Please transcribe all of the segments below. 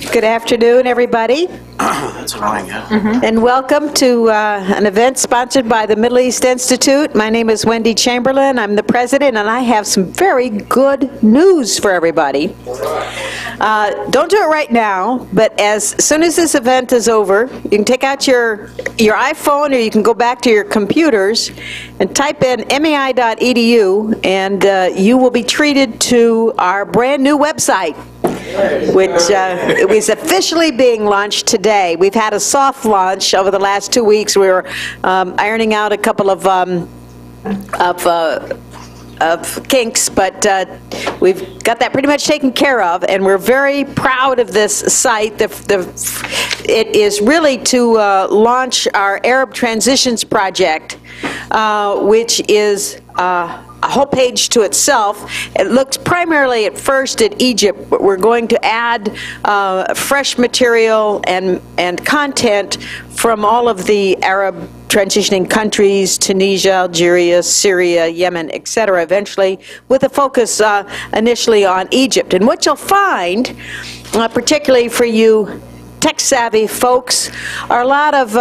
Good afternoon, everybody. That's annoying, yeah. And welcome to an event sponsored by the Middle East Institute. My name is Wendy Chamberlain. I'm the president, and I have some very good news for everybody. Don't do it right now, but as soon as this event is over, you can take out your iPhone, or you can go back to your computers and type in mei.edu, and you will be treated to our brand new website, which is officially being launched today. We've had a soft launch over the last 2 weeks. We were ironing out a couple of kinks, but we've got that pretty much taken care of, and we're very proud of this site. It is really to launch our Arab Transitions Project, which is a whole page to itself. It looks primarily at first at Egypt, but we're going to add fresh material and content from all of the Arab transitioning countries, Tunisia, Algeria, Syria, Yemen, etc., eventually with a focus initially on Egypt. And what you'll find, particularly for you tech-savvy folks, are a lot of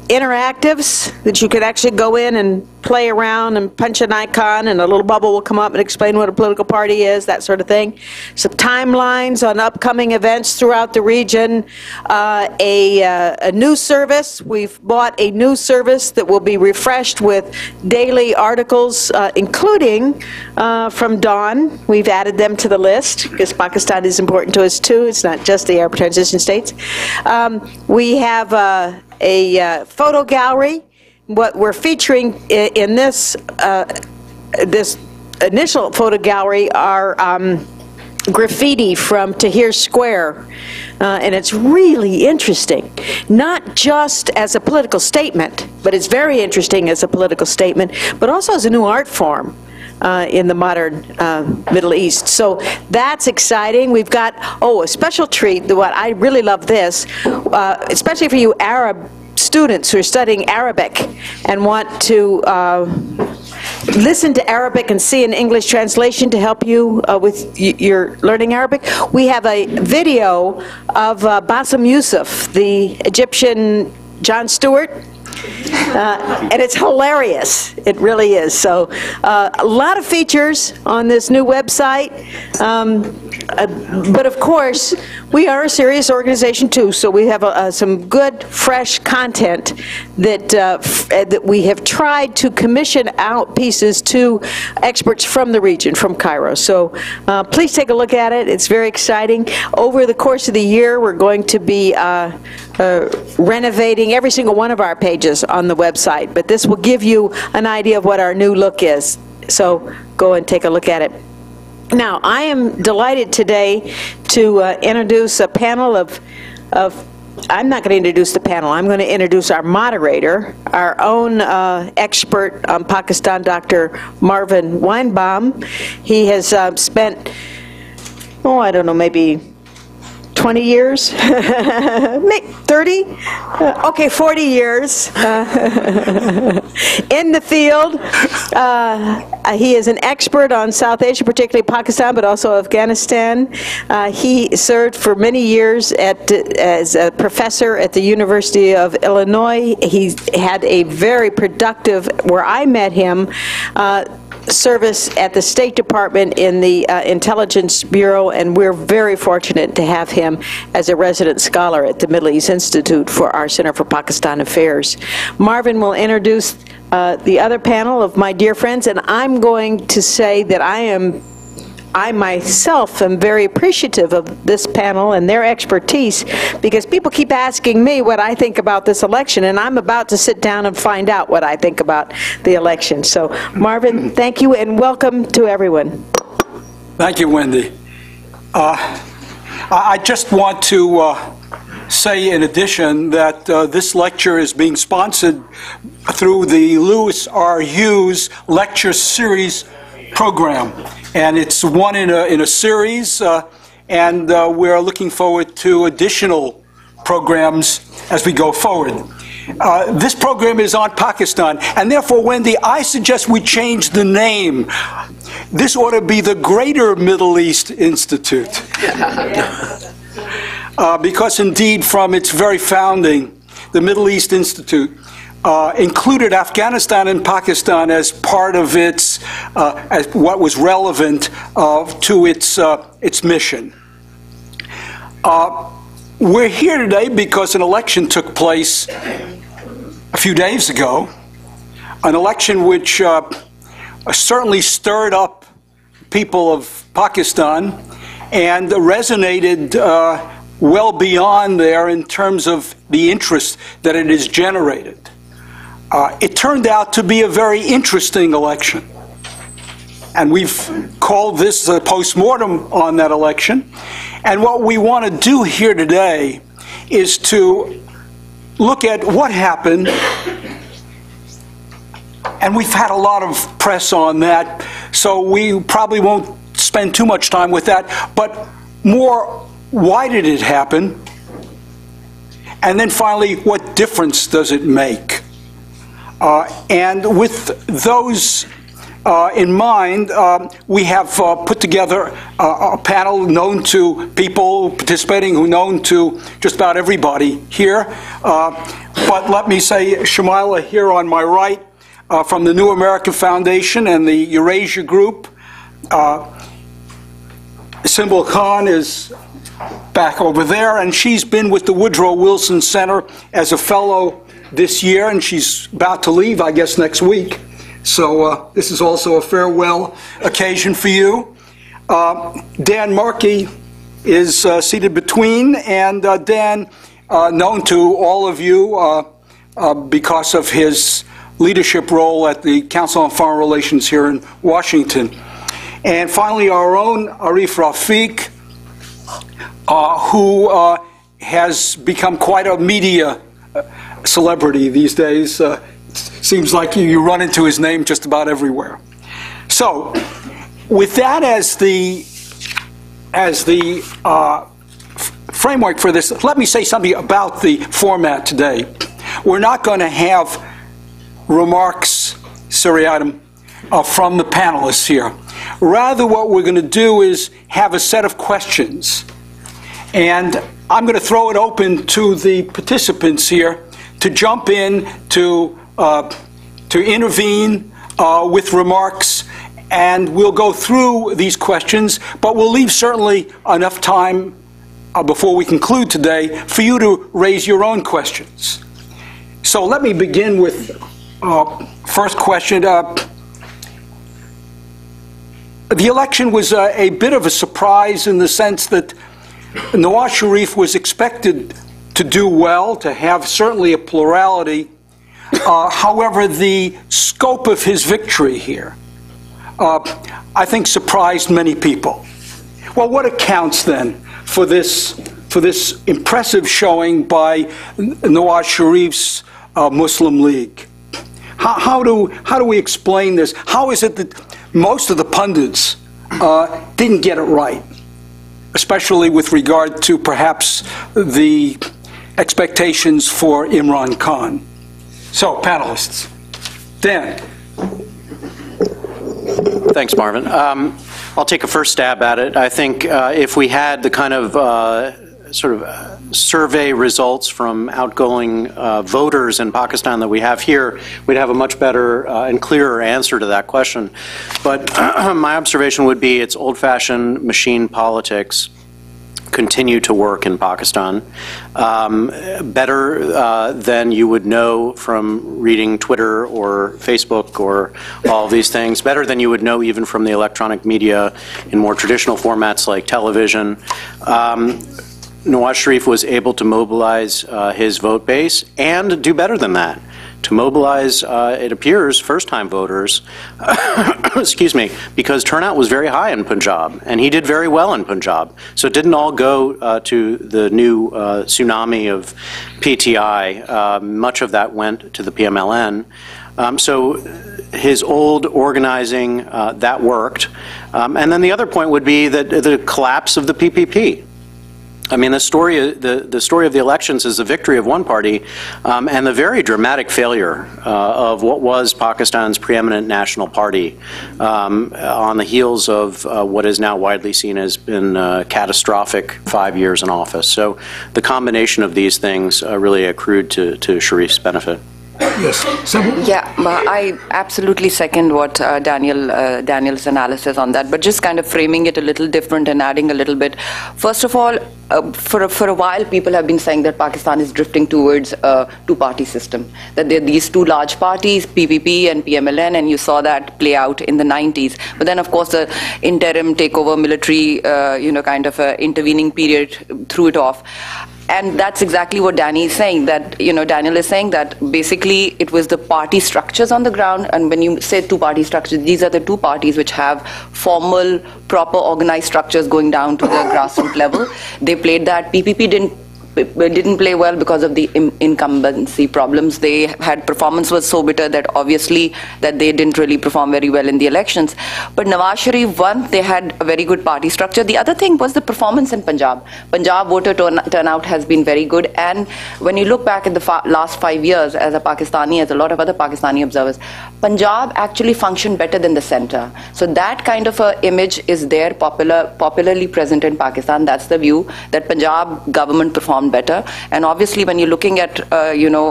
interactives that you can actually go in and play around and punch an icon and a little bubble will come up and explain what a political party is, that sort of thing. Some timelines on upcoming events throughout the region. A news service. We've bought a news service that will be refreshed with daily articles, including from Dawn. We've added them to the list because Pakistan is important to us too. It's not just the Arab transition states. We have a photo gallery. What we're featuring in this this initial photo gallery are graffiti from Tahrir Square, and it's really interesting, not just as a political statement, but it's very interesting as a political statement, but also as a new art form in the modern Middle East. So that's exciting. We've got, a special treat. What I really love this, especially for you Arab students who are studying Arabic and want to listen to Arabic and see an English translation to help you with your learning Arabic. We have a video of Bassem Youssef, the Egyptian Jon Stewart, and it's hilarious. It really is. So a lot of features on this new website. But of course, we are a serious organization too, so we have some good, fresh content that we have tried to commission out pieces to experts from the region, from Cairo. So please take a look at it. It's very exciting. Over the course of the year, we're going to be renovating every single one of our pages on the website, but this will give you an idea of what our new look is. So go and take a look at it. Now, I am delighted today to introduce a panel of I'm not going to introduce the panel. I'm going to introduce our moderator, our own expert on Pakistan, Dr. Marvin Weinbaum. He has spent, I don't know, maybe 20 years, maybe 30, okay, 40 years in the field. He is an expert on South Asia, particularly Pakistan, but also Afghanistan. He served for many years as a professor at the University of Illinois. He had a very productive, where I met him, service at the State Department in the Intelligence Bureau, and we're very fortunate to have him as a resident scholar at the Middle East Institute for our Center for Pakistan Affairs. Marvin will introduce the other panel of my dear friends, and I'm going to say that I myself am very appreciative of this panel and their expertise, because people keep asking me what I think about this election, and I'm about to sit down and find out what I think about the election. So, Marvin, thank you, and welcome to everyone. Thank you, Wendy. I just want to say, in addition, that this lecture is being sponsored through the Lewis R. Hughes Lecture Series program, and it's one in a series, and we're looking forward to additional programs as we go forward. This program is on Pakistan, and therefore, Wendy, I suggest we change the name. This ought to be the Greater Middle East Institute. because indeed from its very founding, the Middle East Institute included Afghanistan and Pakistan as part of its, as what was relevant to its mission. We're here today because an election took place a few days ago, an election which certainly stirred up people of Pakistan and resonated well beyond there in terms of the interest that it has generated. It turned out to be a very interesting election. And we've called this a postmortem on that election. And what we want to do here today is to look at what happened. And we've had a lot of press on that, so we probably won't spend too much time with that. But more, why did it happen? And then finally, what difference does it make? And with those in mind, we have put together a panel known to people participating who known to just about everybody here. But let me say, Shamila here on my right, from the New American Foundation and the Eurasia Group. Symbol Khan is back over there, and she's been with the Woodrow Wilson Center as a fellow this year, and she's about to leave, I guess, next week. So this is also a farewell occasion for you. Dan Markey is seated between, and Dan, known to all of you because of his leadership role at the Council on Foreign Relations here in Washington. And finally, our own Arif Rafiq, who has become quite a media celebrity these days. Seems like you run into his name just about everywhere. So, with that as the framework for this, let me say something about the format today. We're not going to have remarks seriatim from the panelists here. Rather, what we're going to do is have a set of questions. And I'm going to throw it open to the participants here to jump in, to intervene with remarks, and we'll go through these questions, but we'll leave certainly enough time before we conclude today for you to raise your own questions. So let me begin with first question. The election was a bit of a surprise in the sense that Nawaz Sharif was expected to do well, to have certainly a plurality. However, the scope of his victory here, I think, surprised many people. Well, what accounts then for this impressive showing by Nawaz Sharif's Muslim League? How do we explain this? How is it that most of the pundits didn't get it right, especially with regard to perhaps the expectations for Imran Khan? So, panelists. Dan. Thanks, Marvin. I'll take a first stab at it. I think if we had the kind of survey results from outgoing voters in Pakistan that we have here, we'd have a much better and clearer answer to that question. But my observation would be it's old-fashioned machine politics continue to work in Pakistan, better than you would know from reading Twitter or Facebook or all of these things, better than you would know even from the electronic media in more traditional formats like television. Nawaz Sharif was able to mobilize his vote base and do better than that, to mobilize, it appears, first-time voters, excuse me, because turnout was very high in Punjab, and he did very well in Punjab. So it didn't all go to the new tsunami of PTI. Much of that went to the PMLN. So his old organizing, that worked. And then the other point would be that the collapse of the PPP. I mean, the story of the elections is the victory of one party and the very dramatic failure of what was Pakistan's preeminent national party on the heels of what is now widely seen as been catastrophic 5 years in office. So the combination of these things really accrued to Sharif's benefit. Yes. Yeah, I absolutely second what Daniel's analysis on that, but just kind of framing it a little different and adding a little bit. First of all, for a while, people have been saying that Pakistan is drifting towards a two-party system, that there are these two large parties, PPP and PMLN, and you saw that play out in the 90s. But then, of course, the interim takeover military, kind of intervening period threw it off. And that's exactly what Danny is saying, that, Daniel is saying that basically it was the party structures on the ground. And when you say two-party structures, these are the two parties which have formal, proper, organized structures going down to the grassroots level. They played that. PPP didn't play well because of the incumbency problems. They had performance was so bitter that obviously that they didn't really perform very well in the elections. But Nawaz Sharif won. They had a very good party structure. The other thing was the performance in Punjab. Punjab voter turnout has been very good. And when you look back at the last 5 years, as a Pakistani, as a lot of other Pakistani observers, Punjab actually functioned better than the center. So that kind of a image is there, popularly present in Pakistan. That's the view, that Punjab government performed better. And obviously when you're looking at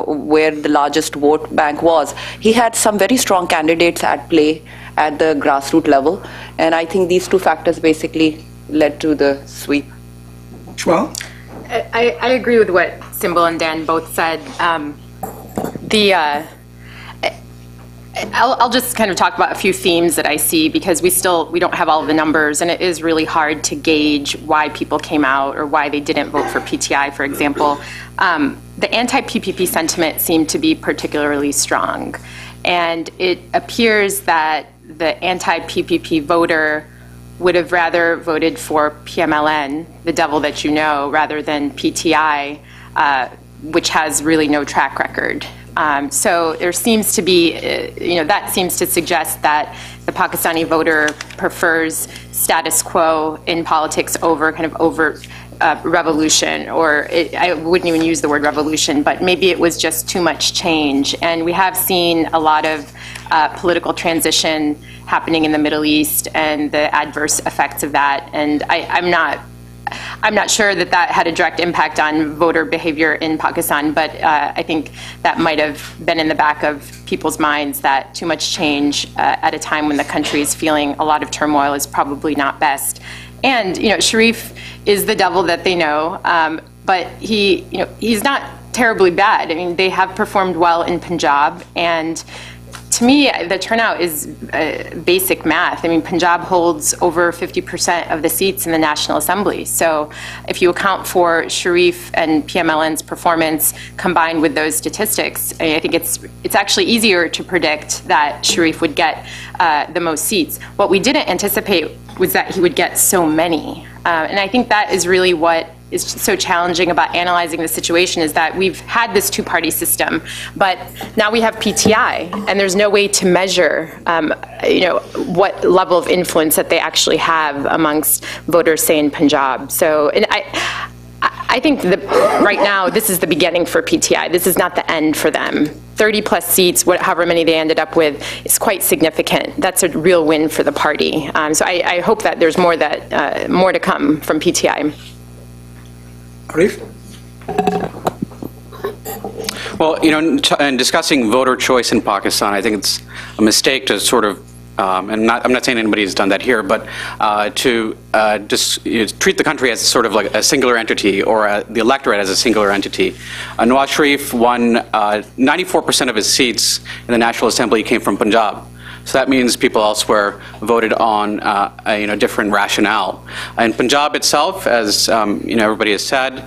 where the largest vote bank was, he had some very strong candidates at play at the grassroots level, and I think these two factors basically led to the sweep. Well, I agree with what Symbol and Dan both said. I'll just kind of talk about a few themes that I see, because we don't have all of the numbers, and it is really hard to gauge why people came out or why they didn't vote for PTI, for example. The anti-PPP sentiment seemed to be particularly strong, and it appears that the anti-PPP voter would have rather voted for PMLN, the devil that you know, rather than PTI, which has really no track record. So there seems to be, that seems to suggest that the Pakistani voter prefers status quo in politics over kind of overt revolution, or I wouldn't even use the word revolution, but maybe it was just too much change. And we have seen a lot of political transition happening in the Middle East and the adverse effects of that. And I'm not sure that that had a direct impact on voter behavior in Pakistan, but I think that might have been in the back of people's minds, that too much change at a time when the country is feeling a lot of turmoil is probably not best. And Sharif is the devil that they know, but he's not terribly bad. I mean, they have performed well in Punjab, and to me, the turnout is basic math. I mean, Punjab holds over 50% of the seats in the National Assembly. So if you account for Sharif and PMLN's performance combined with those statistics, I think it's actually easier to predict that Sharif would get the most seats. What we didn't anticipate was that he would get so many. And I think that is really what is so challenging about analyzing the situation, is that we've had this two-party system, but now we have PTI, and there's no way to measure, what level of influence that they actually have amongst voters, say, in Punjab. So, and I think right now this is the beginning for PTI. This is not the end for them. 30 plus seats, however many they ended up with, is quite significant. That's a real win for the party. So I hope that there's more to come from PTI. Sharif? Well, in discussing voter choice in Pakistan, I think it's a mistake to sort of, and I'm not saying anybody's done that here, but to just treat the country as sort of like a singular entity, or the electorate as a singular entity. Nawaz Sharif won 94% of his seats in the National Assembly came from Punjab. So that means people elsewhere voted on a different rationale. In Punjab itself, as everybody has said,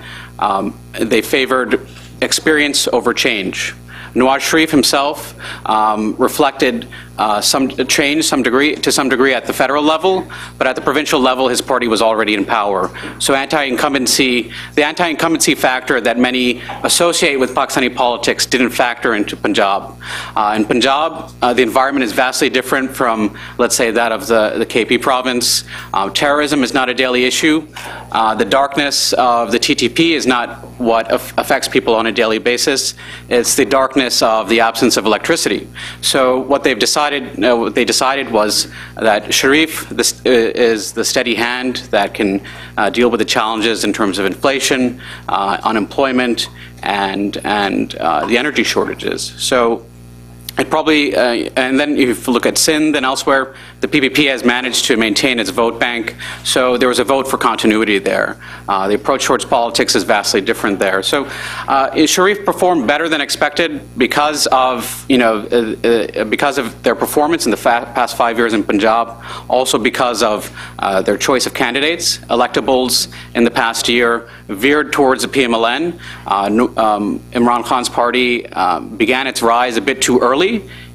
they favored experience over change. Nawaz Sharif himself reflected some change, to some degree at the federal level, but at the provincial level, his party was already in power. So the anti-incumbency factor that many associate with Pakistani politics didn't factor into Punjab. In Punjab, the environment is vastly different from, let's say, that of the KP province. Terrorism is not a daily issue. The darkness of the TTP is not what affects people on a daily basis. It's the darkness of the absence of electricity. So what they decided was that Sharif is the steady hand that can deal with the challenges in terms of inflation, unemployment, and the energy shortages. So it probably, and then if you look at Sindh and elsewhere, the PPP has managed to maintain its vote bank, so there was a vote for continuity there. The approach towards politics is vastly different there. So Sharif performed better than expected because of, because of their performance in the past 5 years in Punjab, also because of their choice of candidates. Electables in the past year veered towards the PMLN. Imran Khan's party began its rise a bit too early.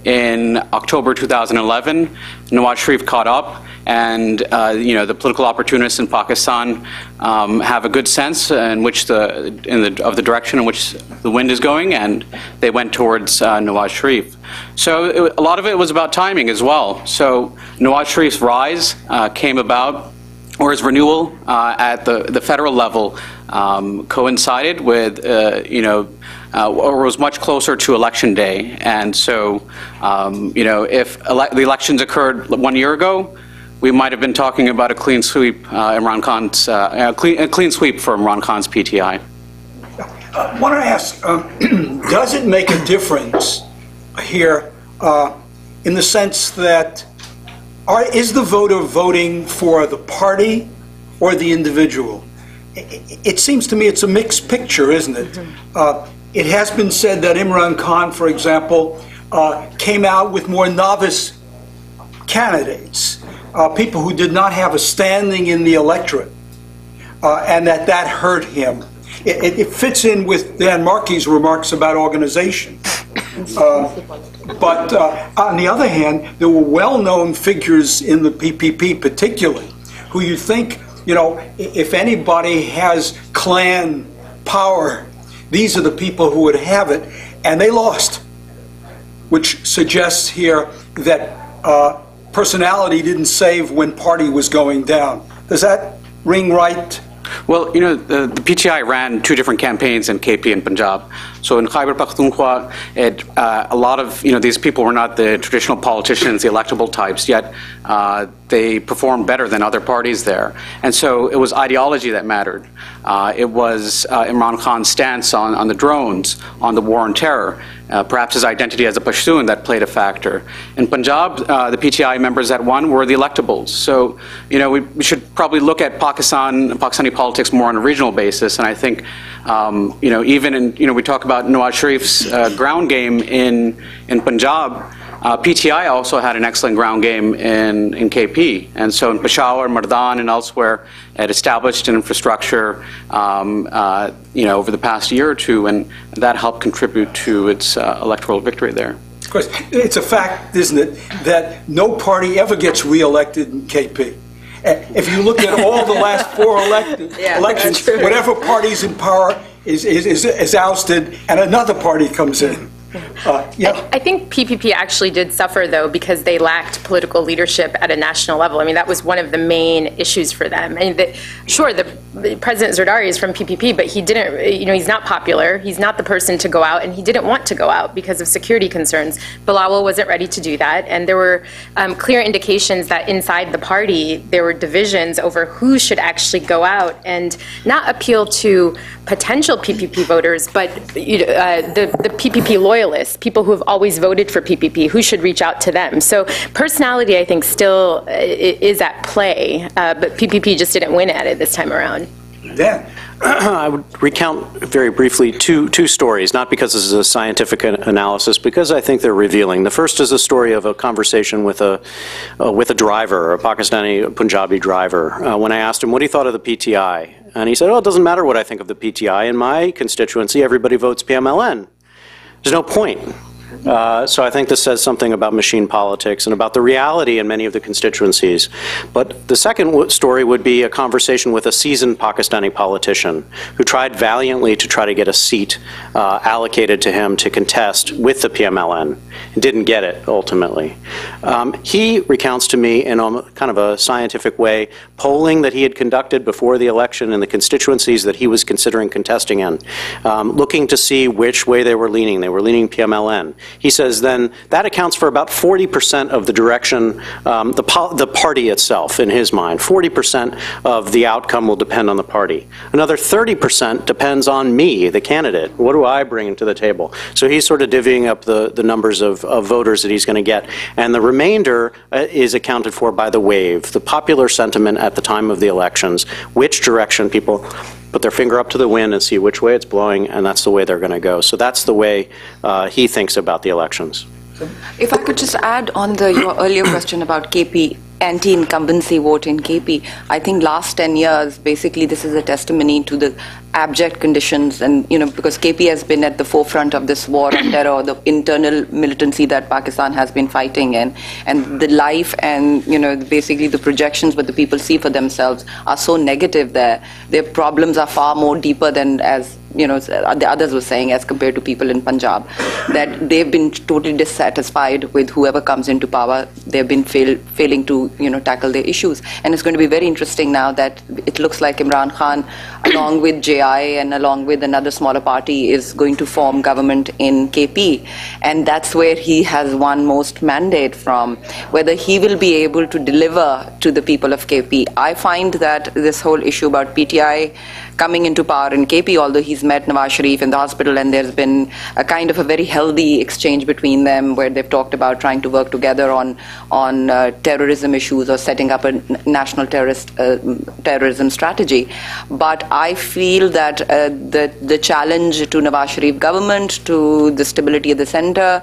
In October 2011, Nawaz Sharif caught up, and the political opportunists in Pakistan have a good sense in which of the direction in which the wind is going, and they went towards Nawaz Sharif. So a lot of it was about timing as well. So Nawaz Sharif's rise came about, or his renewal at the federal level coincided with or was much closer to election day. And so, if the elections occurred 1 year ago, we might have been talking about a clean sweep, Imran Khan's, a clean sweep for Imran Khan's PTI. I want to ask, does it make a difference here in the sense that is the voter voting for the party or the individual? It seems to me it's a mixed picture, isn't it? It has been said that Imran Khan, for example, came out with more novice candidates, people who did not have a standing in the electorate, and that hurt him. It fits in with Dan Markey's remarks about organization. But on the other hand, there were well-known figures in the PPP particularly, who you think, if anybody has clan power, these are the people who would have it, and they lost, which suggests here that personality didn't save when party was going down. Does that ring right? Well, the PTI ran two different campaigns in KP and Punjab. So in Khyber Pakhtunkhwa, a lot of these people were not the traditional politicians, the electable types, yet they performed better than other parties there. And so it was ideology that mattered. It was Imran Khan's stance on the drones, on the war on terror, perhaps his identity as a Pashtun that played a factor. In Punjab, the PTI members that won were the electables. So, we should probably look at Pakistani politics more on a regional basis. And I think, even in, we talk about Nawaz Sharif's ground game in Punjab. PTI also had an excellent ground game in KP, and so in Peshawar, Mardan, and elsewhere, it established an infrastructure, over the past year or two, and that helped contribute to its electoral victory there. Of course, it's a fact, isn't it, that no party ever gets re-elected in KP. If you look at all the last four elections, whatever party's in power is ousted, and another party comes in. I think PPP actually did suffer, though, because they lacked political leadership at a national level. I mean, that was one of the main issues for them. I mean, sure, the President Chaudhary is from PPP, but he didn't, he's not popular. He's not the person to go out, and he didn't want to go out because of security concerns. Bilawal wasn't ready to do that, and there were clear indications that inside the party, there were divisions over who should actually go out and not appeal to potential PPP voters, but the PPP loyalists, people who have always voted for PPP, who should reach out to them. So personality, I think, still is at play, but PPP just didn't win at it this time around. Dan? I would recount very briefly two stories, not because this is a scientific analysis, because I think they're revealing. The first is a story of a conversation with a driver, a Pakistani Punjabi driver, when I asked him what he thought of the PTI. And he said, oh, it doesn't matter what I think of the PTI. In my constituency, everybody votes PMLN. There's no point. So I think this says something about machine politics and about the reality in many of the constituencies. But the second story would be a conversation with a seasoned Pakistani politician who tried valiantly to try to get a seat allocated to him to contest with the PMLN and didn't get it ultimately. He recounts to me in kind of a scientific way polling that he had conducted before the election in the constituencies that he was considering contesting in, looking to see which way they were leaning. They were leaning PMLN. He says then that accounts for about 40% of the direction, the party itself, in his mind. 40% of the outcome will depend on the party. Another 30% depends on me, the candidate. What do I bring to the table? So he's sort of divvying up the numbers of voters that he's going to get. And the remainder is accounted for by the wave, the popular sentiment at the time of the elections, which direction people put their finger up to the wind and see which way it's blowing, and that's the way they're going to go. So that's the way he thinks about the elections. If I could just add on your earlier question about KP, anti-incumbency vote in KP, I think last 10 years, basically this is a testimony to the abject conditions, and because KP has been at the forefront of this war on terror, the internal militancy that Pakistan has been fighting in, and the life and basically the projections what the people see for themselves are so negative there. Their problems are far more deeper than, as the others were saying, as compared to people in Punjab, that they've been totally dissatisfied with whoever comes into power. They've been failing to tackle their issues, and it's going to be very interesting now that it looks like Imran Khan, along with JI and along with another smaller party, is going to form government in KP, and that's where he has won most mandate from. Whether he will be able to deliver to the people of KP, I find that this whole issue about PTI coming into power in KP, although he's met Nawaz Sharif in the hospital and there's been a kind of a very healthy exchange between them where they've talked about trying to work together on terrorism issues or setting up a national terrorism strategy. But I feel that the challenge to Nawaz Sharif government, to the stability of the center,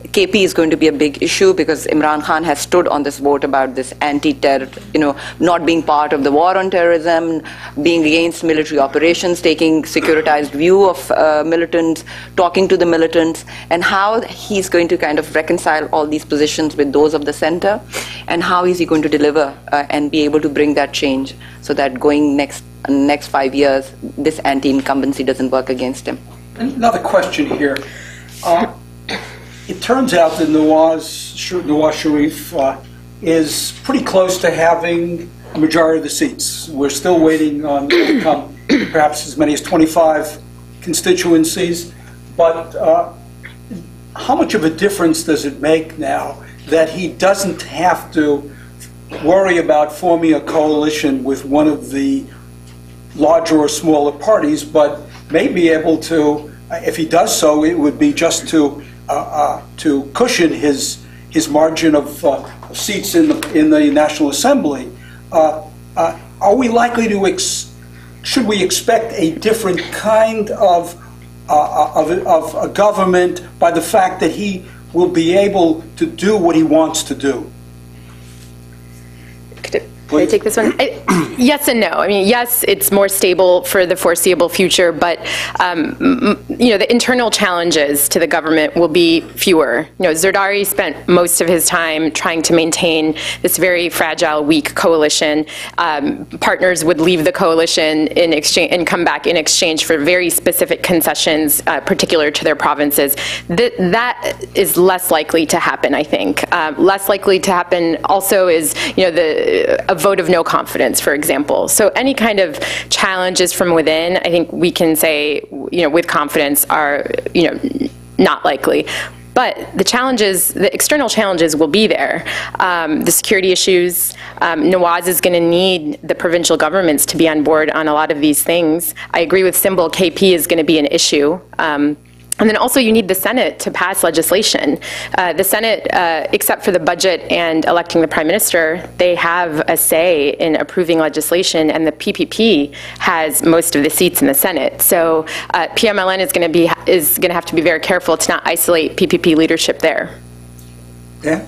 KP is going to be a big issue because Imran Khan has stood on this vote about this anti-terror, not being part of the war on terrorism, being against military operations, taking securitized view of militants, talking to the militants, and how he's going to kind of reconcile all these positions with those of the center, and how is he going to deliver and be able to bring that change so that going next 5 years, this anti-incumbency doesn't work against him. Another question here. It turns out that Nawaz Sharif is pretty close to having a majority of the seats. We're still waiting on the outcome, perhaps as many as 25 constituencies. But how much of a difference does it make now that he doesn't have to worry about forming a coalition with one of the larger or smaller parties, but may be able to, if he does so, it would be just to cushion his margin of seats in the National Assembly. Are we likely to should we expect a different kind of a government by the fact that he will be able to do what he wants to do? Can I take this one? Yes and no. I mean, yes, it's more stable for the foreseeable future, but the internal challenges to the government will be fewer. Zardari spent most of his time trying to maintain this very fragile, weak coalition. Partners would leave the coalition in exchange and come back in exchange for very specific concessions, particular to their provinces. That is less likely to happen, I think. Less likely to happen also is, a vote of no confidence, for example. So any kind of challenges from within, I think we can say, with confidence are, not likely. But the challenges, the external challenges will be there. The security issues, Nawaz is going to need the provincial governments to be on board on a lot of these things. I agree with Symbol, KP is going to be an issue. And then also you need the Senate to pass legislation. The Senate, except for the budget and electing the Prime Minister, they have a say in approving legislation, and the PPP has most of the seats in the Senate. So PMLN is going to have to be very careful to not isolate PPP leadership there. Yeah.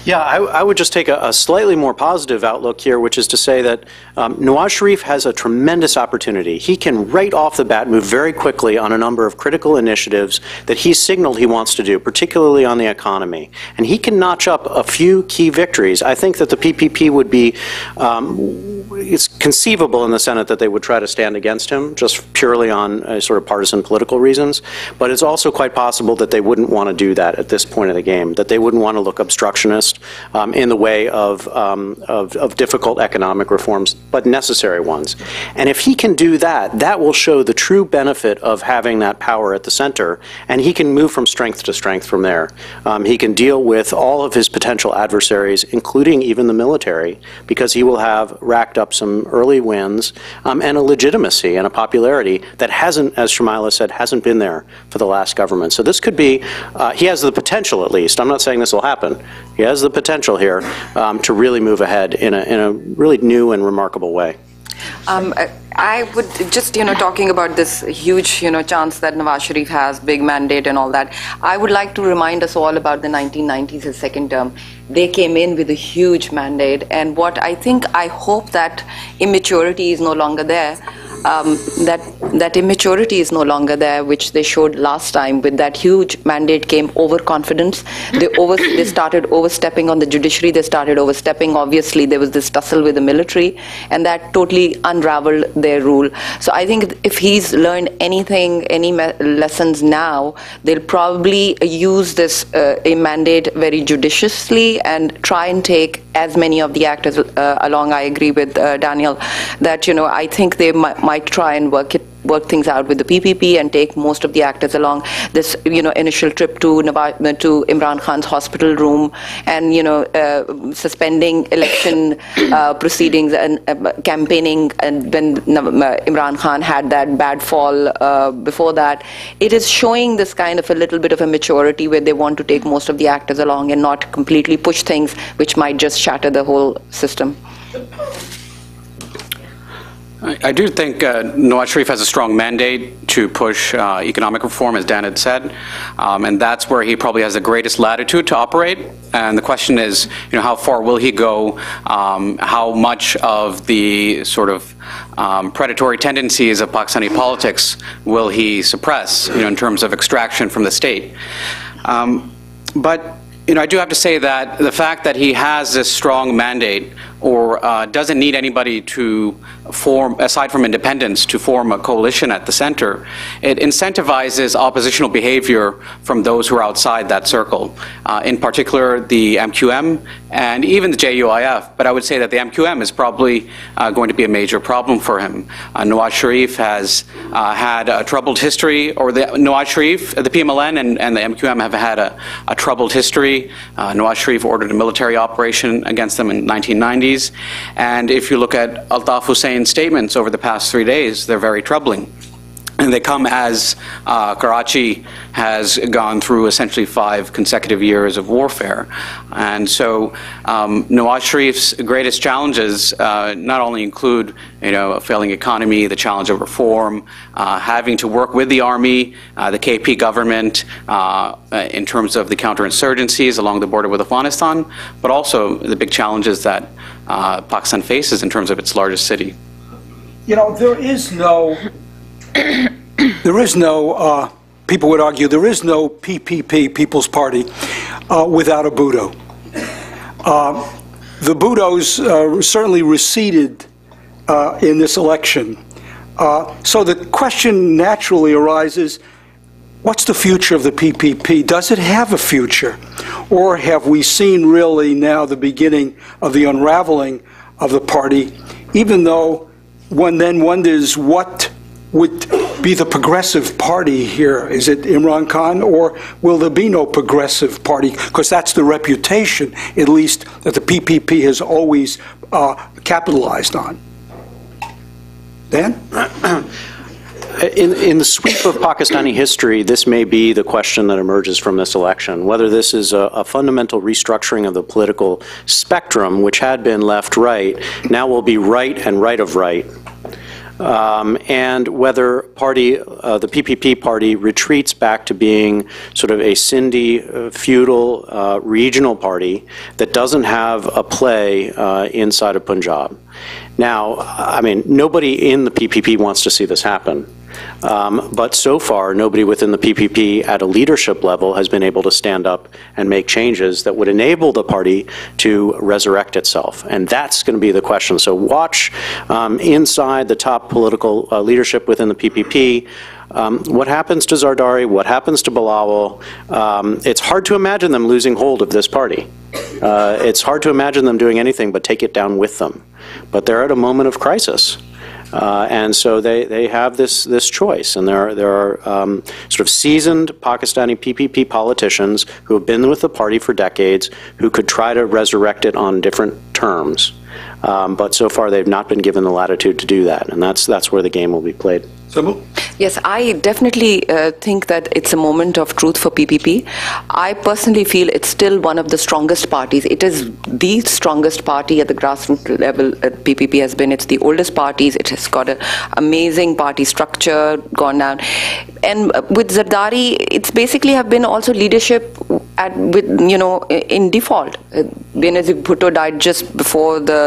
Yeah, I would just take a slightly more positive outlook here, which is to say that Nawaz Sharif has a tremendous opportunity. He can right off the bat move very quickly on a number of critical initiatives that he's signaled he wants to do, particularly on the economy. And he can notch up a few key victories. I think that the PPP would be, it's conceivable in the Senate that they would try to stand against him, just purely on sort of partisan political reasons. But it's also quite possible that they wouldn't want to do that at this point of the game, that they wouldn't want to look obstructionist in the way of difficult economic reforms, but necessary ones. And if he can do that, that will show the true benefit of having that power at the center, and he can move from strength to strength from there. He can deal with all of his potential adversaries, including even the military, because he will have racked up some early wins and a legitimacy and a popularity that hasn't, as Shamila said, hasn't been there for the last government. So this could be, he has the potential at least. I'm not saying this will happen. He has the potential here to really move ahead in a really new and remarkable way. I would just, talking about this huge, chance that Nawaz Sharif has, big mandate and all that, I would like to remind us all about the 1990s, his second term. They came in with a huge mandate, and what I hope that immaturity is no longer there. That immaturity is no longer there, which they showed last time. With that huge mandate came overconfidence. They started overstepping on the judiciary. They started overstepping. Obviously, there was this tussle with the military, and that totally unraveled their rule. So I think if he's learned anything, any lessons now, they'll probably use this mandate very judiciously and try and take as many of the actors along. I agree with Daniel that I think they might try and work things out with the PPP and take most of the actors along. This initial trip to Imran Khan's hospital room, and suspending election proceedings and campaigning, and when Imran Khan had that bad fall before that, it is showing this kind of a little bit of a maturity where they want to take most of the actors along and not completely push things which might just shatter the whole system. I do think Nawaz Sharif has a strong mandate to push economic reform, as Dan had said, and that's where he probably has the greatest latitude to operate. And the question is, how far will he go? How much of the sort of predatory tendencies of Pakistani politics will he suppress, in terms of extraction from the state? But I do have to say that the fact that he has this strong mandate, or doesn't need anybody to form, aside from independents, to form a coalition at the center, it incentivizes oppositional behavior from those who are outside that circle, in particular the MQM and even the JUIF. But I would say that the MQM is probably going to be a major problem for him. Nawaz Sharif has had a troubled history, or Nawaz Sharif, the PMLN and the MQM have had a troubled history. Nawaz Sharif ordered a military operation against them in the 1990s. And if you look at Altaf Hussein's statements over the past 3 days, they're very troubling. And they come as Karachi has gone through essentially 5 consecutive years of warfare. And so Nawaz Sharif's greatest challenges not only include a failing economy, the challenge of reform, having to work with the army, the KP government in terms of the counterinsurgencies along the border with Afghanistan, but also the big challenges that Pakistan faces in terms of its largest city. There is no, people would argue, there is no PPP, People's Party, without a Bhutto. The Bhuttos certainly receded in this election. So the question naturally arises, what's the future of the PPP? Does it have a future? Or have we seen really now the beginning of the unraveling of the party, even though one then wonders what would be the progressive party here? Is it Imran Khan, or will there be no progressive party? Because that's the reputation, at least, that the PPP has always capitalized on. Dan? In the sweep of Pakistani history, this may be the question that emerges from this election, whether this is a fundamental restructuring of the political spectrum, which had been left-right, now will be right and right of right. and whether the PPP party retreats back to being sort of a Sindhi, feudal, regional party that doesn't have a play inside of Punjab. Now, I mean, nobody in the PPP wants to see this happen. But so far, nobody within the PPP at a leadership level has been able to stand up and make changes that would enable the party to resurrect itself. And that's going to be the question. So watch inside the top political leadership within the PPP. What happens to Zardari? What happens to Bilawal? It's hard to imagine them losing hold of this party. It's hard to imagine them doing anything but take it down with them. But they're at a moment of crisis. And so they have this choice, and there are sort of seasoned Pakistani PPP politicians who have been with the party for decades who could try to resurrect it on different terms. But so far they've not been given the latitude to do that, and that's where the game will be played. Yes, I definitely think that it's a moment of truth for PPP. I personally feel it's still one of the strongest parties. It is the strongest party at the grassroots level PPP has been. It's the oldest parties. It has got an amazing party structure, gone down. And with Zardari, it's basically have been also leadership in default. Benazir Bhutto died just before the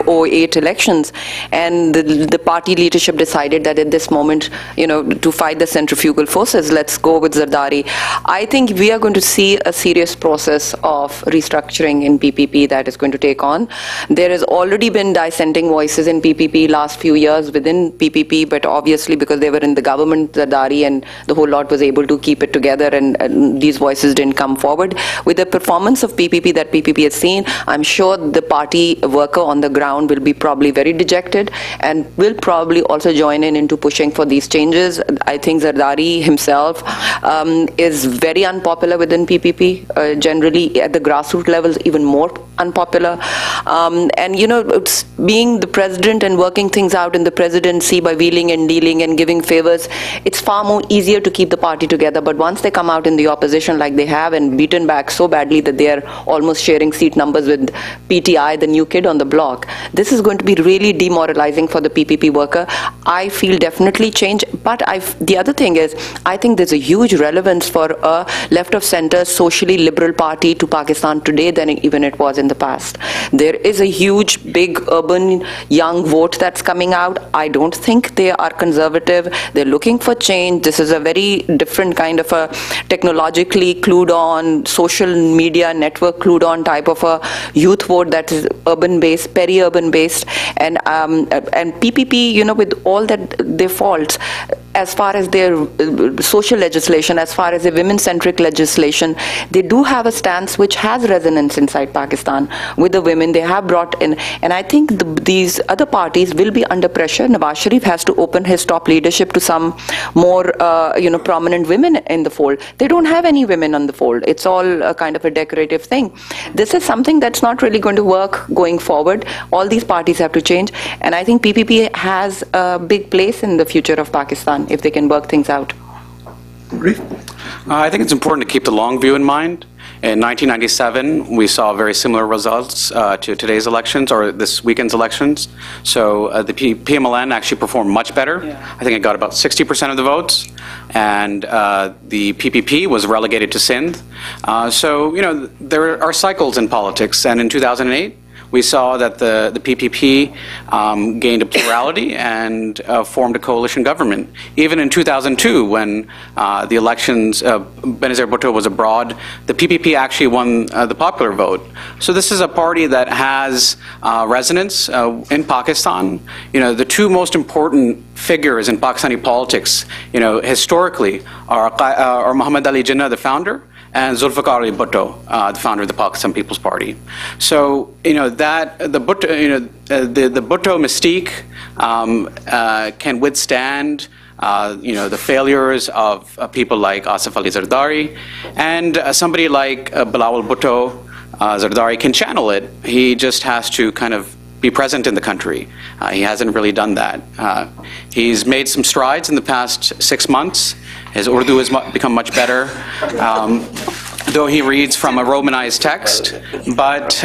2008 elections, and the party leadership decided that at this moment, to fight the centrifugal forces, let's go with Zardari. I think we are going to see a serious process of restructuring in PPP that is going to take on. There has already been dissenting voices in PPP last few years within PPP, but obviously because they were in the government, Zardari and the whole lot was able to keep it together, and these voices didn't come forward. With the performance of PPP that PPP has seen, I'm sure the party worker on the ground will be probably very dejected and will probably also join into pushing for these changes. I think Zardari himself is very unpopular within PPP, generally at the grassroots levels even more unpopular. It's being the president and working things out in the presidency by wheeling and dealing and giving favors, it's far more easier to keep the party together. But once they come out in the opposition like they have and beaten back so badly that they are almost sharing seat numbers with PTI, the new kid on the block, this is going to be really demoralizing for the PPP worker. I feel definitely change, but the other thing is, I think there's a huge relevance for a left of center socially liberal party to Pakistan today than even it was in the past. There is a huge, big urban young vote that's coming out. I don't think they are conservative. They're looking for change. This is a very different kind of a technologically clued on, social media network clued on type of a youth vote that is urban based, peri-urban based, and PPP, with all that their faults, as far as their social legislation, as far as their women-centric legislation, they do have a stance which has resonance inside Pakistan with the women. They have brought in, and I think these other parties will be under pressure. Nawaz Sharif has to open his top leadership to some more, prominent women in the fold. They don't have any women on the fold. It's all a kind of a decorative thing. This is something that's not really going to work going forward. All these parties have to change, and I think PPP has a big place in the future of Pakistan if they can work things out. I think it's important to keep the long view in mind. In 1997, we saw very similar results to today's elections or this weekend's elections. So the PMLN actually performed much better. Yeah. I think it got about 60% of the votes, and the PPP was relegated to Sindh. There are cycles in politics, and in 2008, we saw that the PPP gained a plurality and formed a coalition government. Even in 2002, when the elections, Benazir Bhutto was abroad, the PPP actually won the popular vote. So this is a party that has resonance in Pakistan. The two most important figures in Pakistani politics, historically, are Muhammad Ali Jinnah, the founder, and Zulfikar Ali Bhutto, the founder of the Pakistan People's Party. So the Bhutto mystique can withstand the failures of people like Asif Ali Zardari, and somebody like Bilawal Bhutto Zardari can channel it. He just has to kind of be present in the country. He hasn't really done that. He's made some strides in the past 6 months. His Urdu has become much better, though he reads from a Romanized text. But,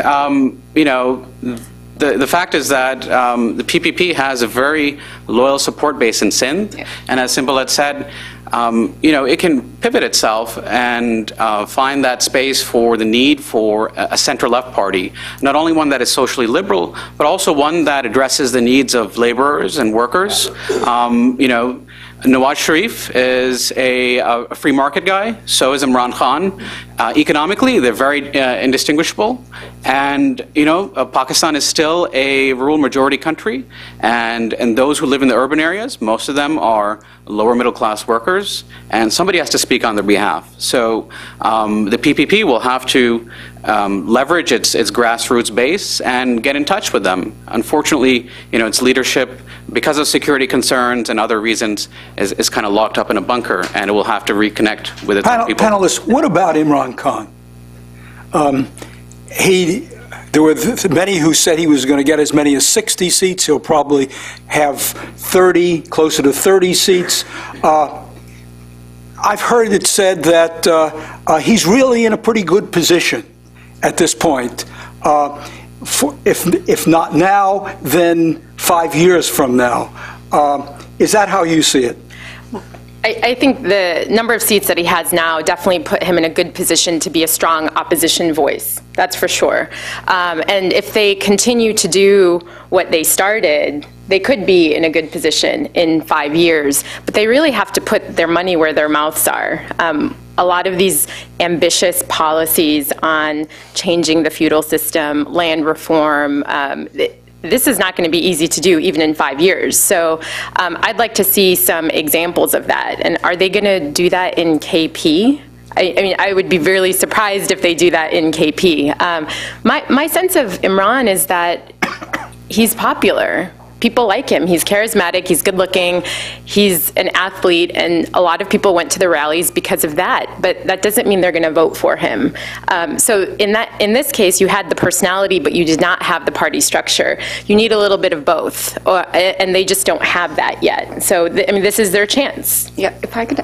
the fact is that the PPP has a very loyal support base in Sindh, and as Simple had said, it can pivot itself and find that space for the need for a center-left party, not only one that is socially liberal, but also one that addresses the needs of laborers and workers. Nawaz Sharif is a free market guy, so is Imran Khan. Economically, they're very indistinguishable. And, Pakistan is still a rural majority country. And those who live in the urban areas, most of them are lower middle class workers. And somebody has to speak on their behalf. So the PPP will have to leverage its grassroots base and get in touch with them. Unfortunately, its leadership, because of security concerns and other reasons, is kind of locked up in a bunker, and it will have to reconnect with its people. Panelists, what about Imran Khan? There were many who said he was going to get as many as 60 seats. He'll probably have 30, closer to 30 seats. I've heard it said that he's really in a pretty good position at this point. If not now, then 5 years from now. Is that how you see it? I think the number of seats that he has now definitely put him in a good position to be a strong opposition voice. That's for sure. And if they continue to do what they started, they could be in a good position in 5 years. But they really have to put their money where their mouths are. A lot of these ambitious policies on changing the feudal system, land reform, this is not going to be easy to do even in 5 years. So I'd like to see some examples of that. And are they going to do that in KP? I mean, I would be really surprised if they do that in KP. My sense of Imran is that he's popular. People like him. He's charismatic, he's good looking, he's an athlete, and a lot of people went to the rallies because of that, but that doesn't mean they're going to vote for him. So in this case, you had the personality, but you did not have the party structure. You need a little bit of both, and they just don't have that yet. So, I mean, this is their chance. Yeah, if I could,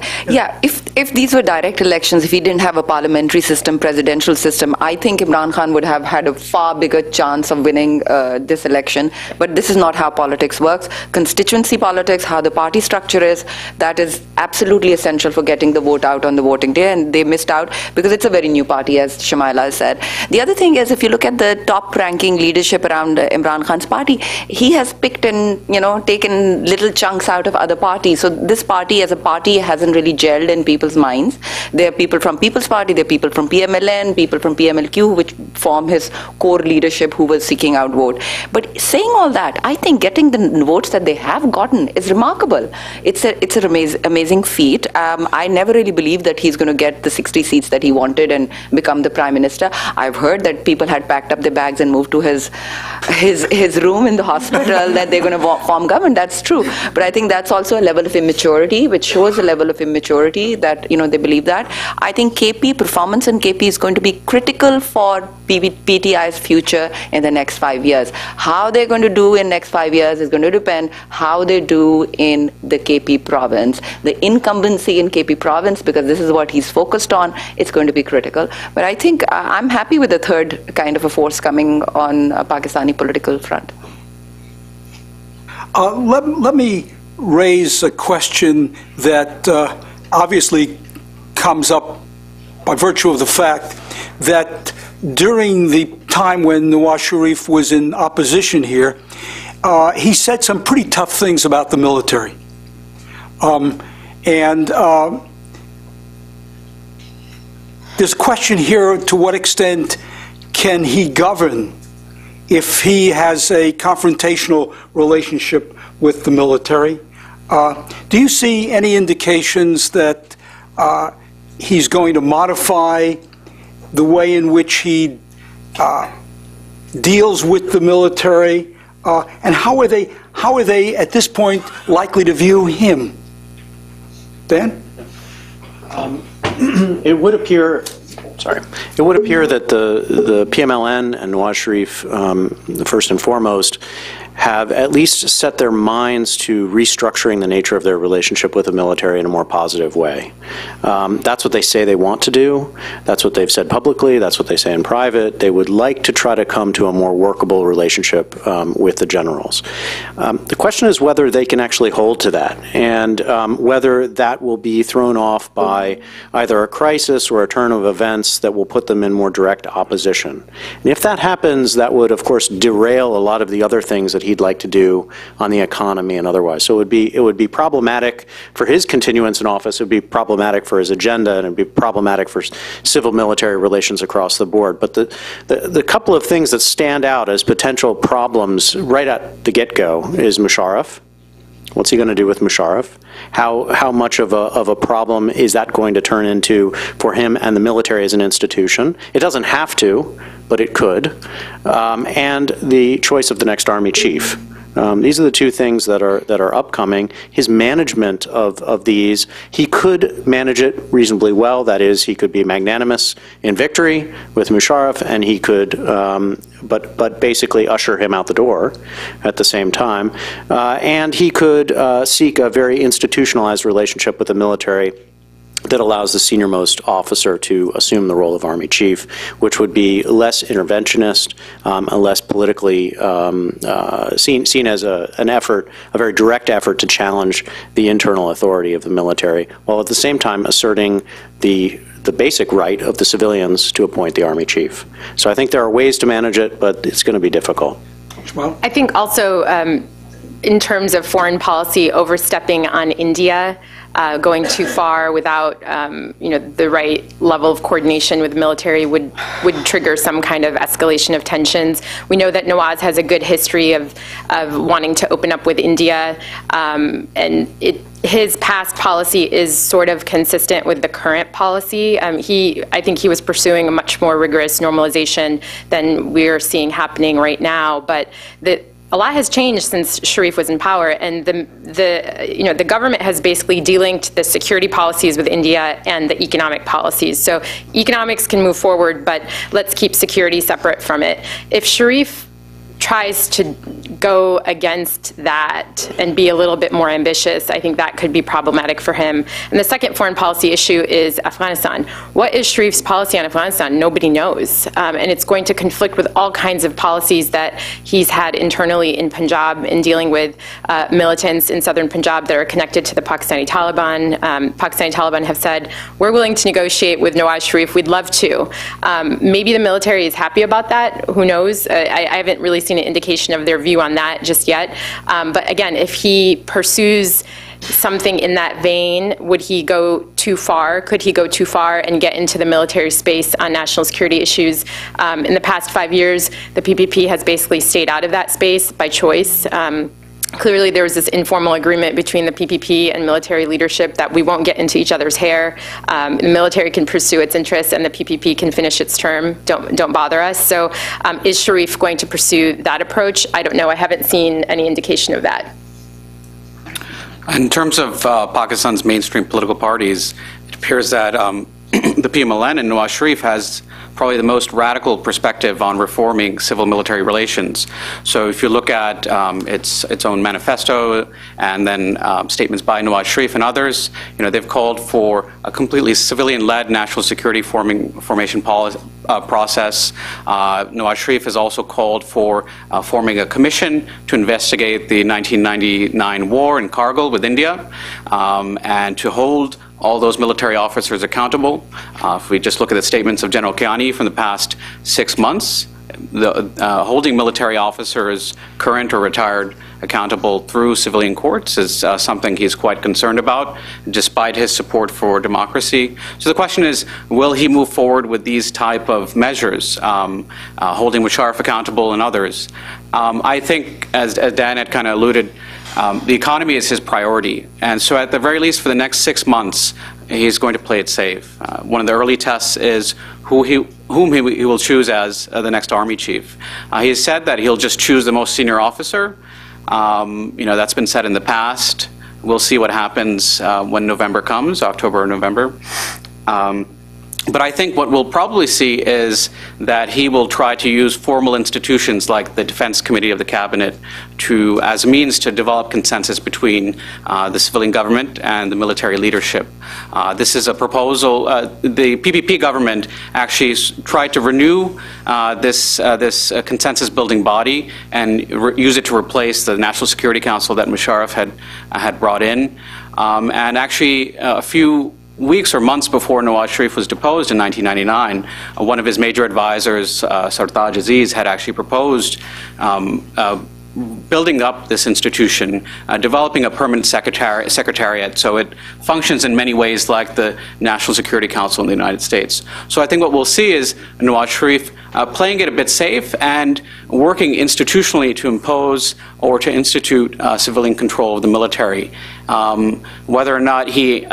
if these were direct elections, if we didn't have a parliamentary system, presidential system, I think Imran Khan would have had a far bigger chance of winning this election, but this is not how politics works. Constituency politics, how the party structure is, that is absolutely essential for getting the vote out on the voting day, and they missed out because it's a very new party, as Shamila said. The other thing is, if you look at the top-ranking leadership around Imran Khan's party, he has picked and taken little chunks out of other parties. So this party as a party hasn't really gelled in people's minds. There are people from People's Party, there are people from PMLN, people from PMLQ, which form his core leadership who was seeking out vote. But saying all that, I think getting the votes that they have gotten is remarkable. It's an amazing feat. I never really believed that he's going to get the 60 seats that he wanted and become the prime minister. I've heard that people had packed up their bags and moved to his room in the hospital that they're going to form government. That's true. But I think that's also a level of immaturity, which shows a level of immaturity that they believe that. I think performance in KP is going to be critical for PTI's future in the next 5 years. How they're going to do in next 5 years is going to depend how they do in the KP province. The incumbency in KP province, because this is what he's focused on, it's going to be critical. But I think I'm happy with the third kind of a force coming on a Pakistani political front. Let me raise a question that obviously comes up by virtue of the fact that during the time when Nawaz Sharif was in opposition here, he said some pretty tough things about the military. There's a question here, to what extent can he govern if he has a confrontational relationship with the military? Do you see any indications that he's going to modify the way in which he deals with the military? And how are they at this point likely to view him? Dan? It would appear that the PMLN and Nawaz Sharif, first and foremost, have at least set their minds to restructuring the nature of their relationship with the military in a more positive way. That's what they say they want to do. That's what they've said publicly. That's what they say in private. They would like to try to come to a more workable relationship with the generals. The question is whether they can actually hold to that, and whether that will be thrown off by either a crisis or a turn of events that will put them in more direct opposition. And if that happens, that would, of course, derail a lot of the other things that he'd like to do on the economy and otherwise. So it would be problematic for his continuance in office. It would be problematic for his agenda, and it would be problematic for civil-military relations across the board. But the couple of things that stand out as potential problems right at the get-go is Musharraf. What's he going to do with Musharraf? How much of a problem is that going to turn into for him and the military as an institution? It doesn't have to, but it could. And the choice of the next army chief. These are the two things that are upcoming. His management of these, he could manage it reasonably well. That is, he could be magnanimous in victory with Musharraf, and he could, but basically usher him out the door at the same time. And he could seek a very institutionalized relationship with the military that allows the senior-most officer to assume the role of Army Chief, which would be less interventionist, and less politically seen as an effort, a very direct effort to challenge the internal authority of the military, while at the same time asserting the basic right of the civilians to appoint the Army Chief. So I think there are ways to manage it, but it's going to be difficult. Well, I think also in terms of foreign policy, overstepping on India, going too far without the right level of coordination with the military would trigger some kind of escalation of tensions. We know that Nawaz has a good history of wanting to open up with India, and his past policy is sort of consistent with the current policy. I think he was pursuing a much more rigorous normalization than we're seeing happening right now, but a lot has changed since Sharif was in power, and the government has basically delinked the security policies with India and the economic policies. So economics can move forward, but let's keep security separate from it. If Sharif tries to go against that and be a little bit more ambitious, I think that could be problematic for him. And the second foreign policy issue is Afghanistan. What is Sharif's policy on Afghanistan? Nobody knows. And it's going to conflict with all kinds of policies that he's had internally in Punjab in dealing with militants in southern Punjab that are connected to the Pakistani Taliban. Pakistani Taliban have said, we're willing to negotiate with Nawaz Sharif, we'd love to. Maybe the military is happy about that, who knows? I haven't really seen an indication of their view on that just yet. But again, if he pursues something in that vein, would he go too far? Could he go too far and get into the military space on national security issues? In the past 5 years, the PPP has basically stayed out of that space by choice. Clearly, there was this informal agreement between the PPP and military leadership that we won't get into each other's hair. The military can pursue its interests, and the PPP can finish its term. Don't bother us. So, is Sharif going to pursue that approach? I don't know. I haven't seen any indication of that. In terms of Pakistan's mainstream political parties, it appears that the PMLN and Nawaz Sharif has probably the most radical perspective on reforming civil-military relations. So if you look at its own manifesto and then statements by Nawaz Sharif and others, they've called for a completely civilian-led national security formation process. Nawaz Sharif has also called for forming a commission to investigate the 1999 war in Kargil with India and to hold all those military officers accountable. If we just look at the statements of General Kiani from the past 6 months, holding military officers, current or retired, accountable through civilian courts is something he's quite concerned about, despite his support for democracy. So the question is, will he move forward with these type of measures, holding Musharraf accountable and others? I think, as Dan had kind of alluded, the economy is his priority, and so at the very least for the next 6 months, he's going to play it safe. One of the early tests is whom he will choose as the next army chief. He has said that he'll just choose the most senior officer. That's been said in the past. We'll see what happens when November comes, October or November. But I think what we'll probably see is that he will try to use formal institutions like the Defense Committee of the Cabinet as a means to develop consensus between the civilian government and the military leadership. This is a proposal. The PPP government actually tried to renew this consensus-building body and use it to replace the National Security Council that Musharraf had brought in. And actually, a few weeks or months before Nawaz Sharif was deposed in 1999, one of his major advisors, Sartaj Aziz, had actually proposed building up this institution, developing a permanent secretariat so it functions in many ways like the National Security Council in the United States. So I think what we'll see is Nawaz Sharif playing it a bit safe and working institutionally to impose or to institute civilian control of the military. Whether or not he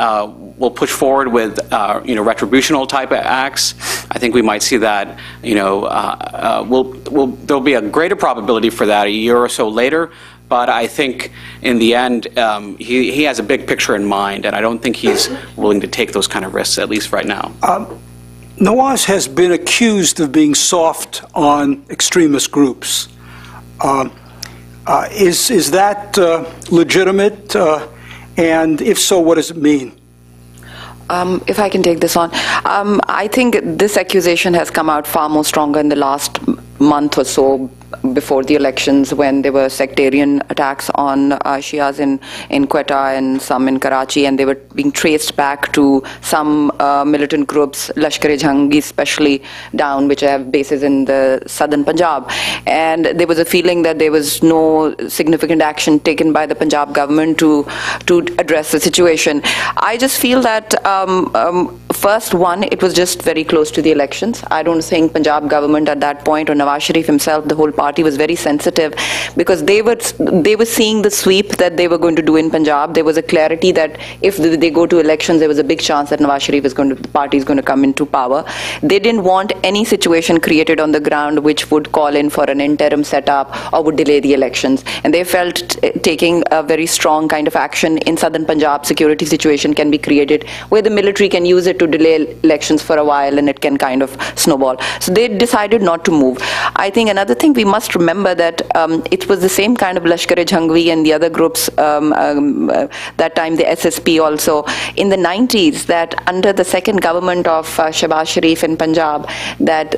will push forward with retributional type of acts, I think we might see that. There'll be a greater probability for that a year or so later. But I think in the end, he has a big picture in mind, and I don't think he's willing to take those kind of risks, at least right now. Nawaz has been accused of being soft on extremist groups. Is that legitimate? And if so, what does it mean? If I can take this on, I think this accusation has come out far more stronger in the last month or so before the elections, when there were sectarian attacks on Shias in Quetta and some in Karachi, and they were being traced back to some militant groups, Lashkar-e-Jhangi especially down, which have bases in the southern Punjab. And there was a feeling that there was no significant action taken by the Punjab government to address the situation. I just feel that first, one, it was just very close to the elections. I don't think Punjab government at that point, or Nawaz Sharif himself, the whole party was very sensitive, because they were seeing the sweep that they were going to do in Punjab. There was a clarity that if they go to elections, there was a big chance that Nawaz Sharif the party is going to come into power. They didn't want any situation created on the ground which would call in for an interim setup or would delay the elections. And they felt taking a very strong kind of action in southern Punjab, security situation can be created where the military can use it to delay elections for a while, and it can kind of snowball. So they decided not to move. I think another thing we must remember that it was the same kind of Lashkar-e-Jhangi and the other groups, that time the SSP also, in the 90s, that under the second government of Shehbaz Sharif in Punjab, that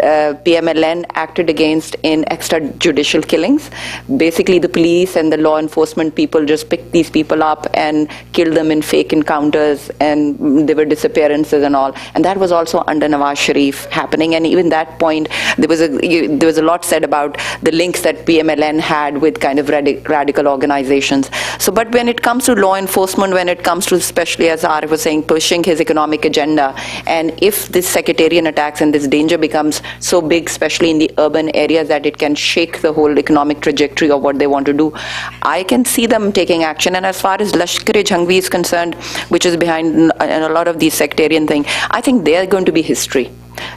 PMLN acted against in extrajudicial killings. Basically, the police and the law enforcement people just picked these people up and killed them in fake encounters, and there were disappearances and all. And that was also under Nawaz Sharif happening. And even that point, there was a lot said about the links that PMLN had with kind of radical organizations. So, but when it comes to law enforcement, when it comes to, especially as Arif was saying, pushing his economic agenda, and if this sectarian attacks and this danger becomes so big, especially in the urban areas, that it can shake the whole economic trajectory of what they want to do, I can see them taking action. And as far as Lashkar-e-Jhangi is concerned, which is behind a lot of these sectarian things, I think they are going to be history.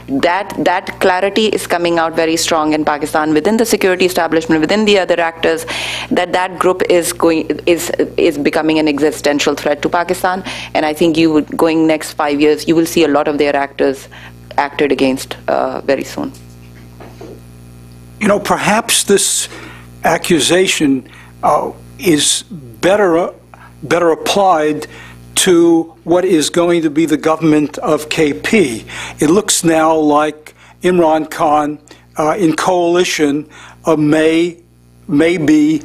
That clarity is coming out very strong in Pakistan, within the security establishment, within the other actors, that group is becoming an existential threat to Pakistan. And I think going next 5 years, you will see a lot of their actors acted against very soon. Perhaps this accusation is better applied to what is going to be the government of KP. It looks now like Imran Khan in coalition may be,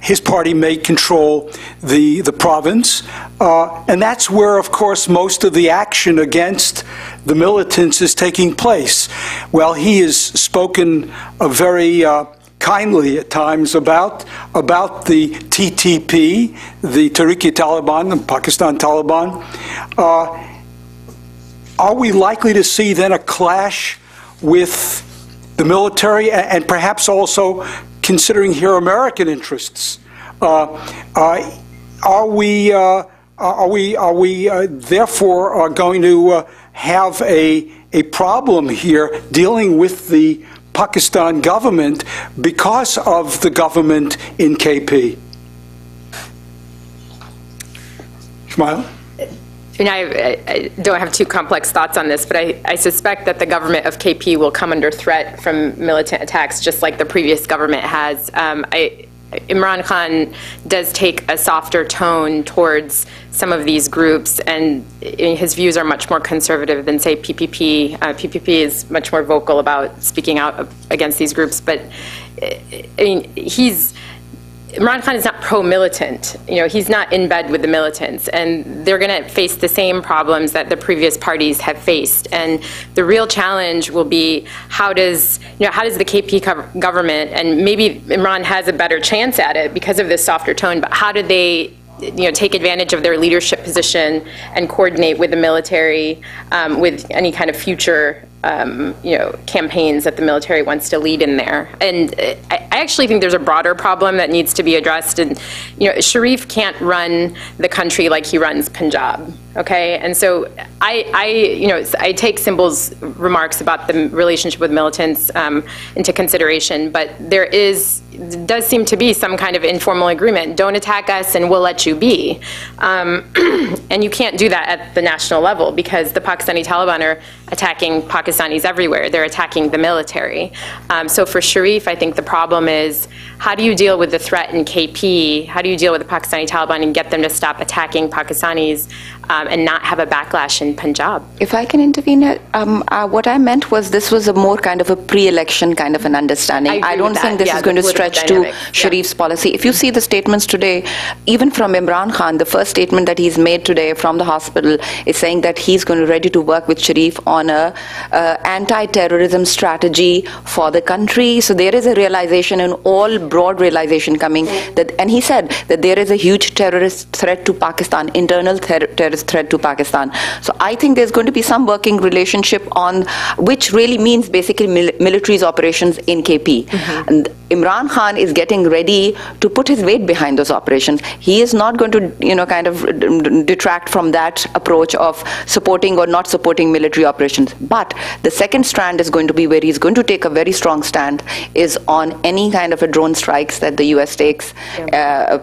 his party may control the province. And that's where, of course, most of the action against the militants is taking place. Well, he has spoken very kindly at times about the TTP, the Tehrik-e-Taliban, the Pakistan Taliban. Are we likely to see then a clash with the military, and perhaps also considering here American interests? Are we therefore going to have a problem here dealing with the Pakistan government because of the government in KP? Shamila? And I don't have too complex thoughts on this, but I suspect that the government of KP will come under threat from militant attacks, just like the previous government has. Imran Khan does take a softer tone towards some of these groups, and his views are much more conservative than, say, PPP. PPP is much more vocal about speaking out against these groups, but I mean, Imran Khan is not pro-militant. He's not in bed with the militants, and they're going to face the same problems that the previous parties have faced. And the real challenge will be how does the KP government, and maybe Imran has a better chance at it because of this softer tone, but how do they take advantage of their leadership position and coordinate with the military with any kind of future campaigns that the military wants to lead in there. And I actually think there's a broader problem that needs to be addressed. And Sharif can't run the country like he runs Punjab. Okay, and so I take Symbol's remarks about the relationship with militants into consideration, but there does seem to be some kind of informal agreement. Don't attack us and we'll let you be. And you can't do that at the national level because the Pakistani Taliban are attacking Pakistanis everywhere. They're attacking the military. So for Sharif, I think the problem is, how do you deal with the threat in KP? How do you deal with the Pakistani Taliban and get them to stop attacking Pakistanis and not have a backlash in Punjab? If I can intervene, what I meant was this was a more kind of a pre-election kind of an understanding. I don't think this is going to stretch to Sharif's policy. If you see the statements today, even from Imran Khan, the first statement that he's made today from the hospital is saying that he's going to ready to work with Sharif on a anti-terrorism strategy for the country. So there is a realization, an all broad realization coming, that, and he said that there is a huge terrorist threat to Pakistan, internal terrorist threat to Pakistan. So I think there's going to be some working relationship on, which really means basically military's operations in KP. And Imran Khan is getting ready to put his weight behind those operations. He is not going to, kind of detract from that approach of supporting or not supporting military operations. But the second strand is going to be where he's going to take a very strong stand is on any kind of a drone strikes that the US takes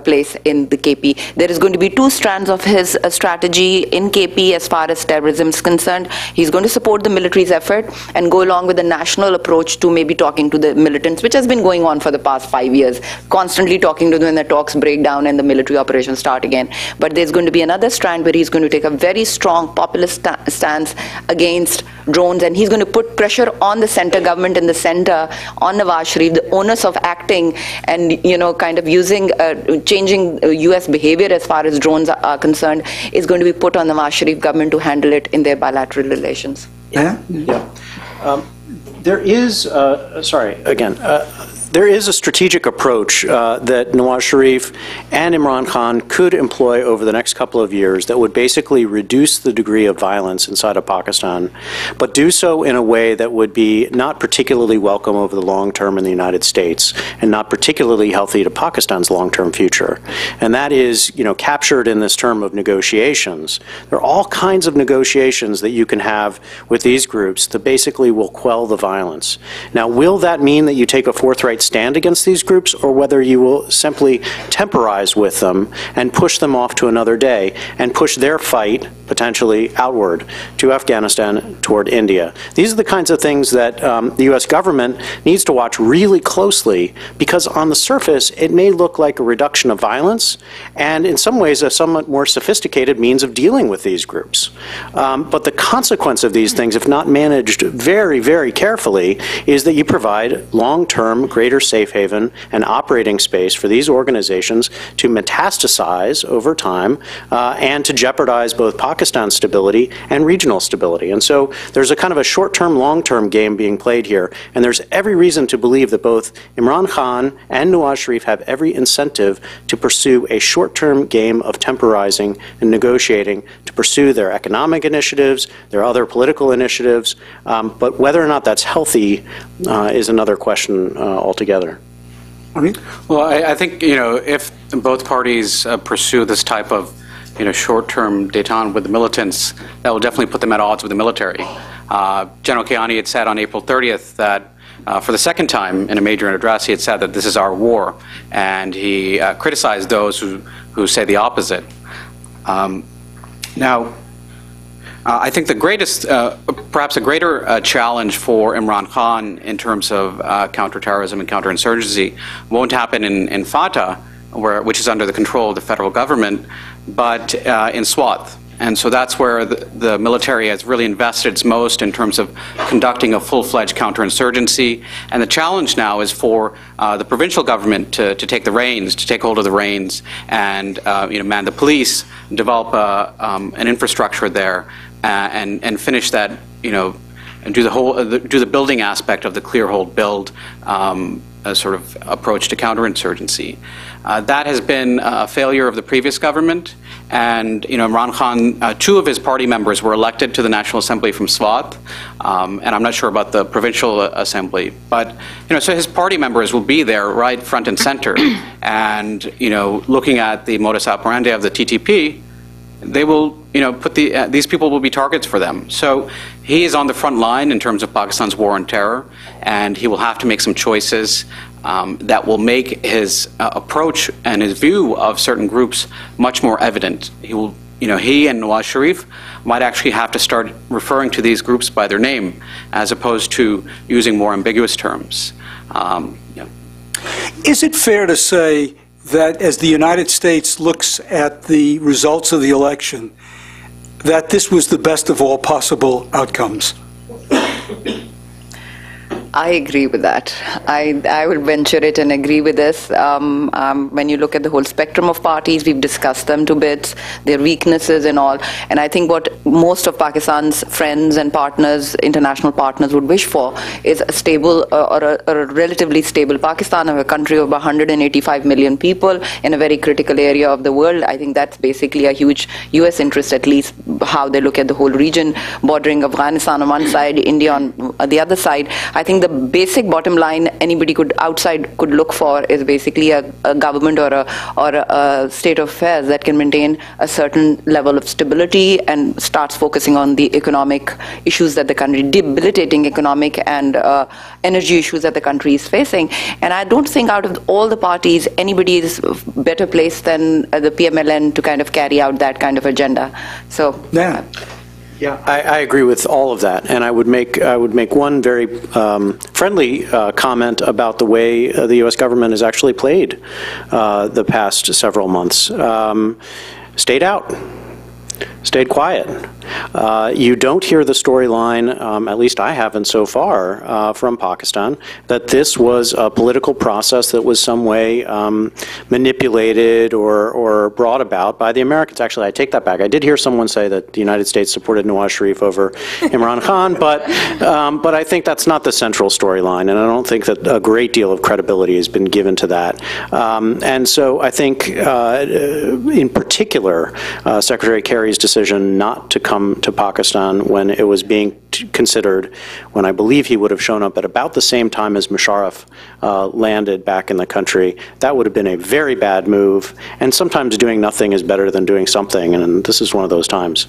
place in the KP. There is going to be two strands of his strategy in KP as far as terrorism is concerned. He's going to support the military's effort and go along with the national approach to maybe talking to the militants, which has been going on for the past 5 years, constantly talking to them when the talks break down and the military operations start again. But there's going to be another strand where he's going to take a very strong populist stance against drones, and he's going to put pressure on the center government in the center, on Nawaz Sharif, the onus of acting and, kind of using, changing US behavior as far as drones are concerned, is going to be put on the Nawaz Sharif government to handle it in their bilateral relations. Yeah. There is, there is a strategic approach that Nawaz Sharif and Imran Khan could employ over the next couple of years that would basically reduce the degree of violence inside of Pakistan, but do so in a way that would be not particularly welcome over the long term in the United States and not particularly healthy to Pakistan's long-term future. And that is, captured in this term of negotiations. There are all kinds of negotiations that you can have with these groups that basically will quell the violence. Now, will that mean that you take a forthright stand against these groups, or whether you will simply temporize with them and push them off to another day and push their fight potentially outward to Afghanistan, toward India? These are the kinds of things that the U.S. government needs to watch really closely, because on the surface it may look like a reduction of violence and in some ways a somewhat more sophisticated means of dealing with these groups. But the consequence of these things, if not managed very, very carefully, is that you provide long-term greater safe haven and operating space for these organizations to metastasize over time and to jeopardize both Pakistan's stability and regional stability. And so there's a kind of a short-term, long-term game being played here, and there's every reason to believe that both Imran Khan and Nawaz Sharif have every incentive to pursue a short-term game of temporizing and negotiating to pursue their economic initiatives, their other political initiatives, but whether or not that's healthy is another question altogether. Well, I think, if both parties pursue this type of, short-term détente with the militants, that will definitely put them at odds with the military. General Kiani had said on April 30th that for the second time in a major address, he had said that this is our war, and he criticized those who say the opposite. Now, I think the greatest, perhaps a greater challenge for Imran Khan in terms of counterterrorism and counterinsurgency won't happen in Fatah, which is under the control of the federal government, but in Swat. And so that's where the military has really invested its most in terms of conducting a full-fledged counterinsurgency. And the challenge now is for the provincial government to take the reins, to take hold of the reins, and man the police, develop an infrastructure there, and finish that, and do the building aspect of the clear, hold, build sort of approach to counterinsurgency. That has been a failure of the previous government, and Imran Khan, 2 of his party members were elected to the National Assembly from Swat, and I'm not sure about the Provincial Assembly, but so his party members will be there right front and center, and looking at the modus operandi of the TTP, they will put these people will be targets for them. So he is on the front line in terms of Pakistan's war on terror, and he will have to make some choices that will make his approach and his view of certain groups much more evident. He will, he and Nawaz Sharif might actually have to start referring to these groups by their name, as opposed to using more ambiguous terms. Is it fair to say that as the United States looks at the results of the election, that this was the best of all possible outcomes? I agree with that. I would venture it and agree with this. When you look at the whole spectrum of parties, we've discussed them to bits, their weaknesses and all. And I think what most of Pakistan's friends and partners, international partners, would wish for is a stable or a relatively stable Pakistan, a country of 185 million people in a very critical area of the world. I think that's basically a huge US interest, at least how they look at the whole region, bordering Afghanistan on one side, India on the other side. I think the basic bottom line anybody outside could look for is basically a government or a state of affairs that can maintain a certain level of stability and starts focusing on the economic issues that the country, debilitating economic and energy issues that the country is facing. And I don't think out of all the parties anybody is better placed than the PMLN to kind of carry out that kind of agenda. So yeah. Yeah, I agree with all of that, and I would make one very friendly comment about the way the U.S. government has actually played the past several months. Stayed out. Stayed quiet. You don't hear the storyline, at least I haven't so far, from Pakistan, that this was a political process that was some way manipulated or brought about by the Americans. Actually, I take that back. I did hear someone say that the United States supported Nawaz Sharif over Imran Khan, but I think that's not the central storyline, and I don't think that a great deal of credibility has been given to that. And so I think, in particular, Secretary Kerry's decision not to come to Pakistan when it was being considered, when I believe he would have shown up at about the same time as Musharraf landed back in the country, that would have been a very bad move. And sometimes doing nothing is better than doing something, and this is one of those times.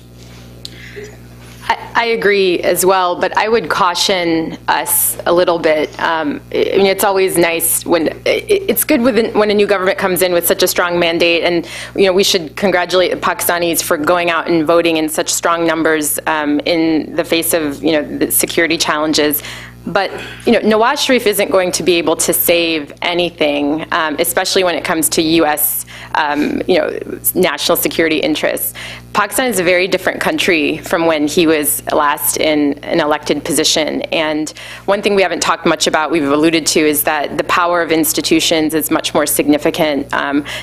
I agree as well, but I would caution us a little bit. I mean, it's always nice when it's good when a new government comes in with such a strong mandate, and we should congratulate the Pakistanis for going out and voting in such strong numbers in the face of the security challenges. But Nawaz Sharif isn't going to be able to save anything, especially when it comes to U.S. National security interests. Pakistan is a very different country from when he was last in an elected position. And one thing we haven't talked much about, we've alluded to, is that the power of institutions is much more significant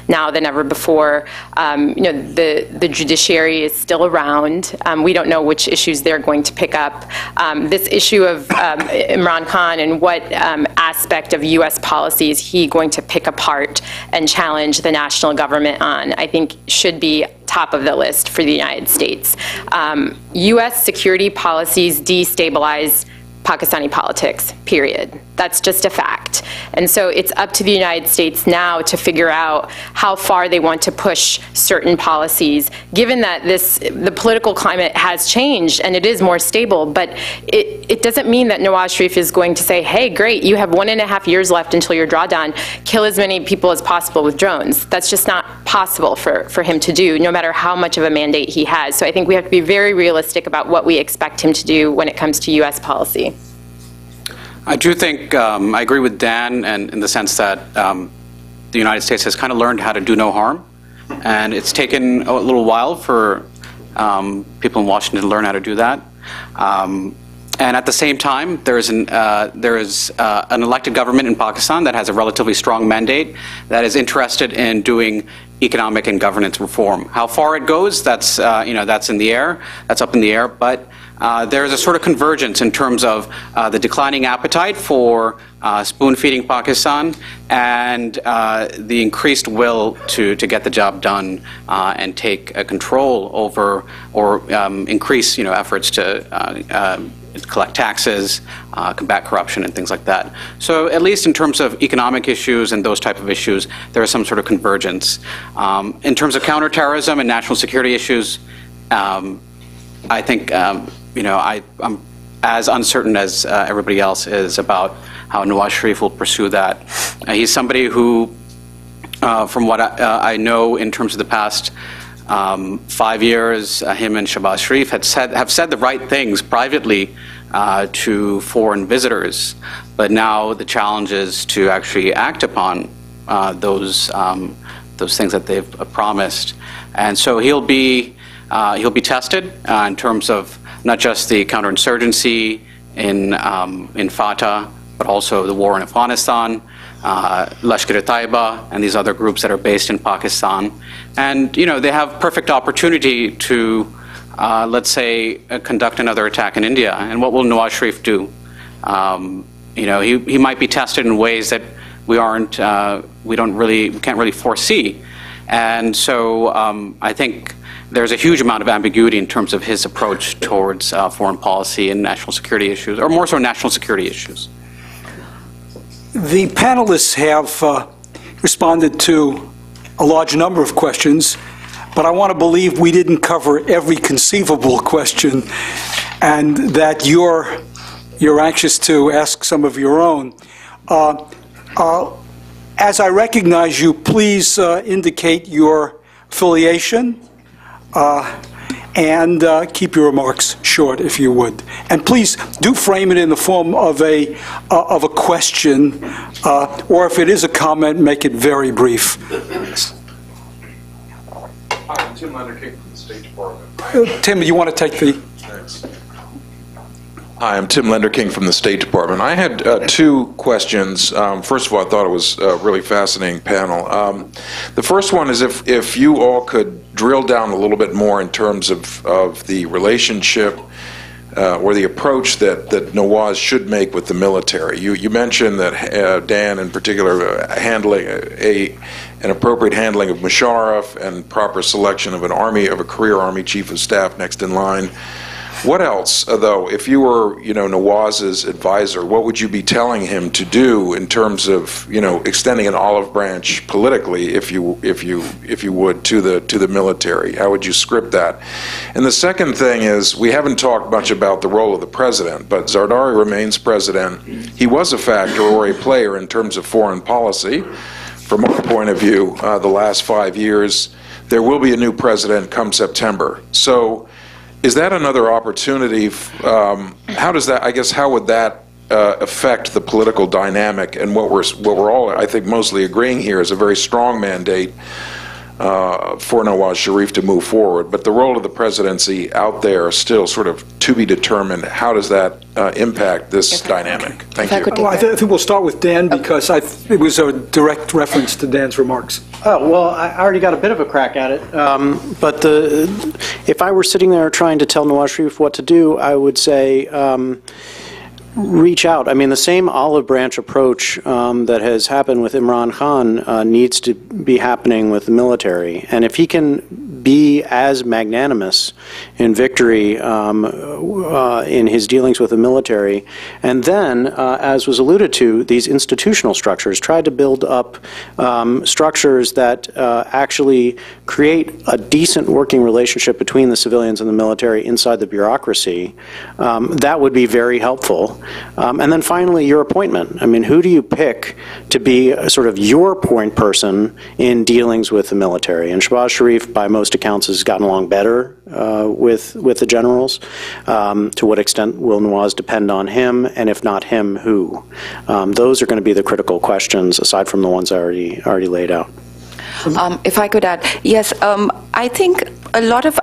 now than ever before. The judiciary is still around. We don't know which issues they're going to pick up. This issue of Imran Khan and what aspect of U.S. policy is he going to pick apart and challenge the national government on, I think should be top of the list for the United States. U.S. security policies destabilize Pakistani politics, period. That's just a fact. And so it's up to the United States now to figure out how far they want to push certain policies, given that the political climate has changed and it is more stable. But it doesn't mean that Nawaz Sharif is going to say, hey, great, you have 1.5 years left until your drawdown, kill as many people as possible with drones. That's just not possible for him to do, no matter how much of a mandate he has. So I think we have to be very realistic about what we expect him to do when it comes to U.S. policy. I do think, I agree with Dan and in the sense that the United States has kind of learned how to do no harm. And it's taken a little while for people in Washington to learn how to do that. And at the same time, there is an elected government in Pakistan that has a relatively strong mandate that is interested in doing economic and governance reform. How far it goes, that's that's in the air. That's up in the air. But there is a sort of convergence in terms of the declining appetite for spoon-feeding Pakistan and the increased will to get the job done and take control over or increase efforts to collect taxes, combat corruption, and things like that. So at least in terms of economic issues and those type of issues, there is some sort of convergence. In terms of counterterrorism and national security issues, I think I'm as uncertain as everybody else is about how Nawaz Sharif will pursue that. He's somebody who, from what I know in terms of the past 5 years, him and Shahbaz Sharif have said the right things privately to foreign visitors, but now the challenge is to actually act upon those things that they've promised, and so he'll be tested in terms of not just the counterinsurgency in Fatah, but also the war in Afghanistan, Lashkar-e-Taiba, and these other groups that are based in Pakistan. And they have perfect opportunity to, let's say, conduct another attack in India. And what will Nawaz Sharif do? He might be tested in ways that we can't really foresee. And so I think there's a huge amount of ambiguity in terms of his approach towards foreign policy and national security issues, or more so national security issues. The panelists have responded to a large number of questions, but I want to believe we didn't cover every conceivable question, and that you're anxious to ask some of your own. As I recognize you, please indicate your affiliation and keep your remarks short, if you would. And please do frame it in the form of a question, or if it is a comment, make it very brief. Hi, I'm Tim Lenderking from the State Department. Tim, you want to take the... Thanks. Hi, I'm Tim Lenderking from the State Department. I had two questions. First of all, I thought it was a really fascinating panel. The first one is if you all could drill down a little bit more in terms of the relationship or the approach that Nawaz should make with the military. You mentioned that Dan, in particular, handling an appropriate handling of Musharraf and proper selection of a career Army Chief of Staff next in line. What else, though, if you were, Nawaz's advisor, what would you be telling him to do in terms of, extending an olive branch politically, if you would, to the military? How would you script that? And the second thing is, we haven't talked much about the role of the president, but Zardari remains president. He was a factor or a player in terms of foreign policy. From our point of view, the last 5 years, there will be a new president come September. So, is that another opportunity? How does that? I guess how would that affect the political dynamic? And what we're all, I think, mostly agreeing here is a very strong mandate for Nawaz Sharif to move forward. But the role of the presidency out there is still sort of to be determined. How does that impact this dynamic? Thank you. Well, I think we'll start with Dan because it was a direct reference to Dan's remarks. Oh, well, I already got a bit of a crack at it. But if I were sitting there trying to tell Nawaz Sharif what to do, I would say, reach out. I mean, the same olive branch approach that has happened with Imran Khan needs to be happening with the military. And if he can be as magnanimous in victory in his dealings with the military, and then, as was alluded to, these institutional structures, try to build up structures that actually create a decent working relationship between the civilians and the military inside the bureaucracy, that would be very helpful. And then finally, your appointment. I mean, who do you pick to be sort of your point person in dealings with the military? And Shahbaz Sharif, by most accounts, has gotten along better with the generals. To what extent will Nawaz depend on him? And if not him, who? Those are going to be the critical questions, aside from the ones I already laid out. If I could add, yes, I think a lot of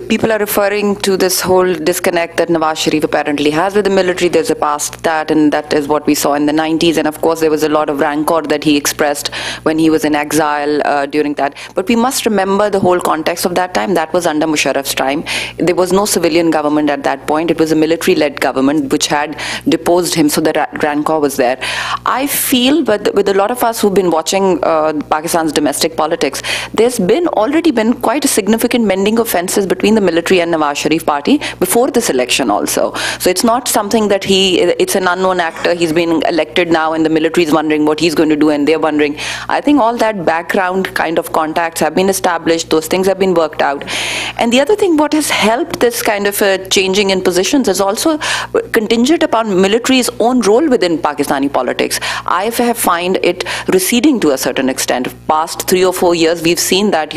people are referring to this whole disconnect that Nawaz Sharif apparently has with the military. There's a past that, and that is what we saw in the 90s. And of course, there was a lot of rancor that he expressed when he was in exile during that. But we must remember the whole context of that time. That was under Musharraf's time. There was no civilian government at that point. It was a military-led government which had deposed him, so the rancor was there. I feel, but with a lot of us who've been watching Pakistan's domestic politics, there's already been quite a significant mending of fences between the military and Nawaz Sharif party before this election also. So it's not something that it's an unknown actor. He's been elected now and the military is wondering what he's going to do and they're wondering. I think all that background kind of contacts have been established. Those things have been worked out. And the other thing, what has helped this kind of changing in positions is also contingent upon military's own role within Pakistani politics. I have find it receding to a certain extent. Past 3 or 4 years, we've seen that,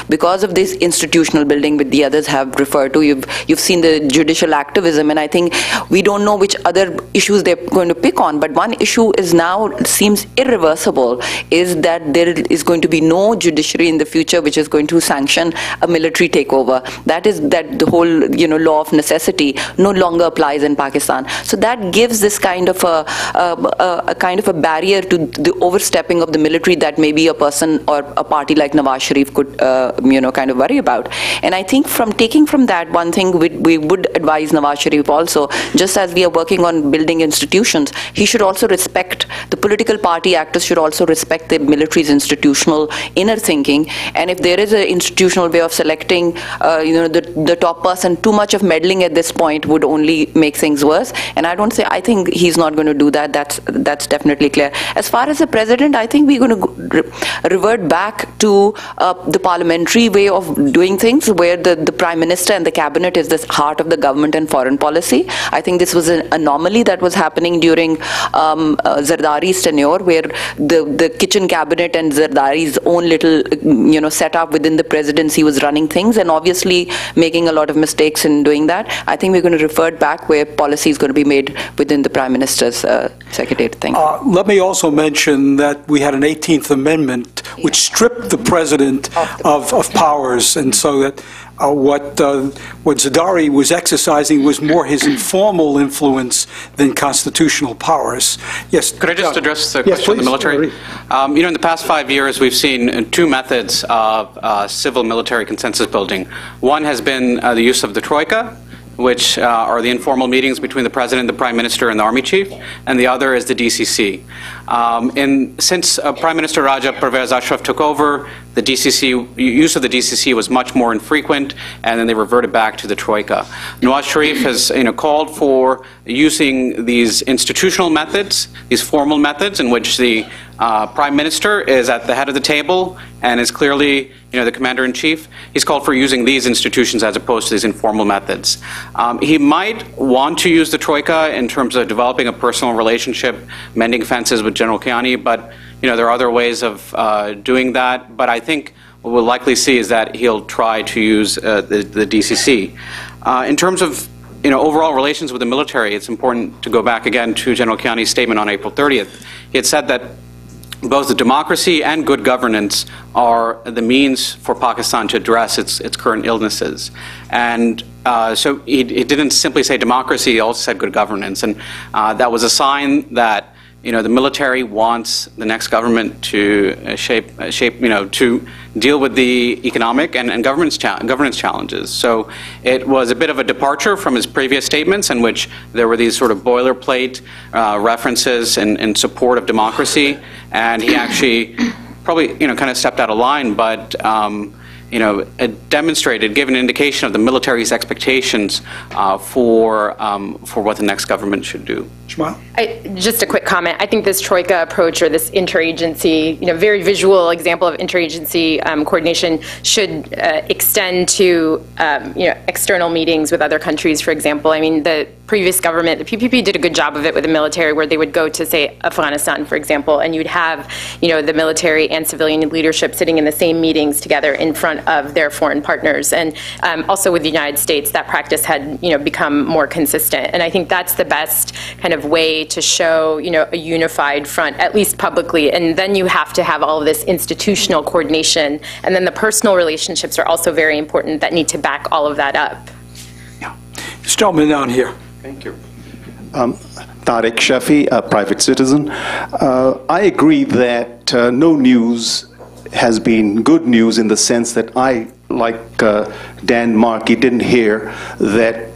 because of this institutional building which the others have referred to, you've seen the judicial activism, and I think we don't know which other issues they're going to pick on, but one issue is now seems irreversible, is that there is going to be no judiciary in the future which is going to sanction a military takeover. That is that the whole law of necessity no longer applies in Pakistan. So that gives this kind of a kind of a barrier to the overstepping of the military that maybe a person or a party like Nawaz Sharif could kind of worry about. And I think taking from that, one thing we would advise Nawaz Sharif also, just as we are working on building institutions, he should also respect, the political party actors should also respect the military's institutional inner thinking. And if there is an institutional way of selecting the top person, too much of meddling at this point would only make things worse. And I think he's not going to do that. That's definitely clear. As far as the president, I think we're going to revert back to the parliamentary way of doing things, where the prime minister and the cabinet is the heart of the government and foreign policy. I think this was an anomaly that was happening during Zardari's tenure, where the kitchen cabinet and Zardari's own little setup within the presidency was running things, and obviously making a lot of mistakes in doing that. I think we're going to revert back where policy is going to be made within the prime minister's secretariat. Thank you. Let me also mention that we had an 18th Amendment which stripped the president of powers, and so that what Zardari was exercising was more his informal influence than constitutional powers. Yes. Could I just address the question of the military? In the past 5 years, we've seen 2 methods of civil-military consensus building. One has been the use of the Troika, which are the informal meetings between the president, the prime minister, and the army chief, and the other is the DCC. Since Prime Minister Raja Pervez Ashraf took over, the use of the DCC was much more infrequent, and then they reverted back to the Troika. Nawaz Sharif has called for using these institutional methods, these formal methods in which the Prime Minister is at the head of the table and is clearly the Commander-in-Chief. He's called for using these institutions as opposed to these informal methods. He might want to use the Troika in terms of developing a personal relationship, mending fences with General Kiani, but there are other ways of doing that. But I think what we'll likely see is that he'll try to use the DCC. In terms of overall relations with the military, it's important to go back again to General Kiani's statement on April 30th. He had said that both the democracy and good governance are the means for Pakistan to address its current illnesses. And so he didn't simply say democracy, he also said good governance. And that was a sign that the military wants the next government to deal with the economic and governance challenges. So it was a bit of a departure from his previous statements in which there were these sort of boilerplate references in support of democracy, and he actually probably, kind of stepped out of line, but it demonstrated, gave an indication of the military's expectations for what the next government should do. Shamila? Just a quick comment. I think this Troika approach, or this interagency, very visual example of interagency coordination, should extend to external meetings with other countries. For example, I mean, the previous government, the PPP, did a good job of it with the military, where they would go to, say, Afghanistan, for example, and you'd have the military and civilian leadership sitting in the same meetings together in front of their foreign partners. And also with the United States, that practice had become more consistent. And I think that's the best kind of way to show a unified front, at least publicly. And then you have to have all of this institutional coordination, and then the personal relationships are also very important that need to back all of that up. Yeah. This gentleman down here. Thank you. Tariq Shafi, a private citizen. I agree that no news has been good news, in the sense that I, like Dan Markey, didn't hear that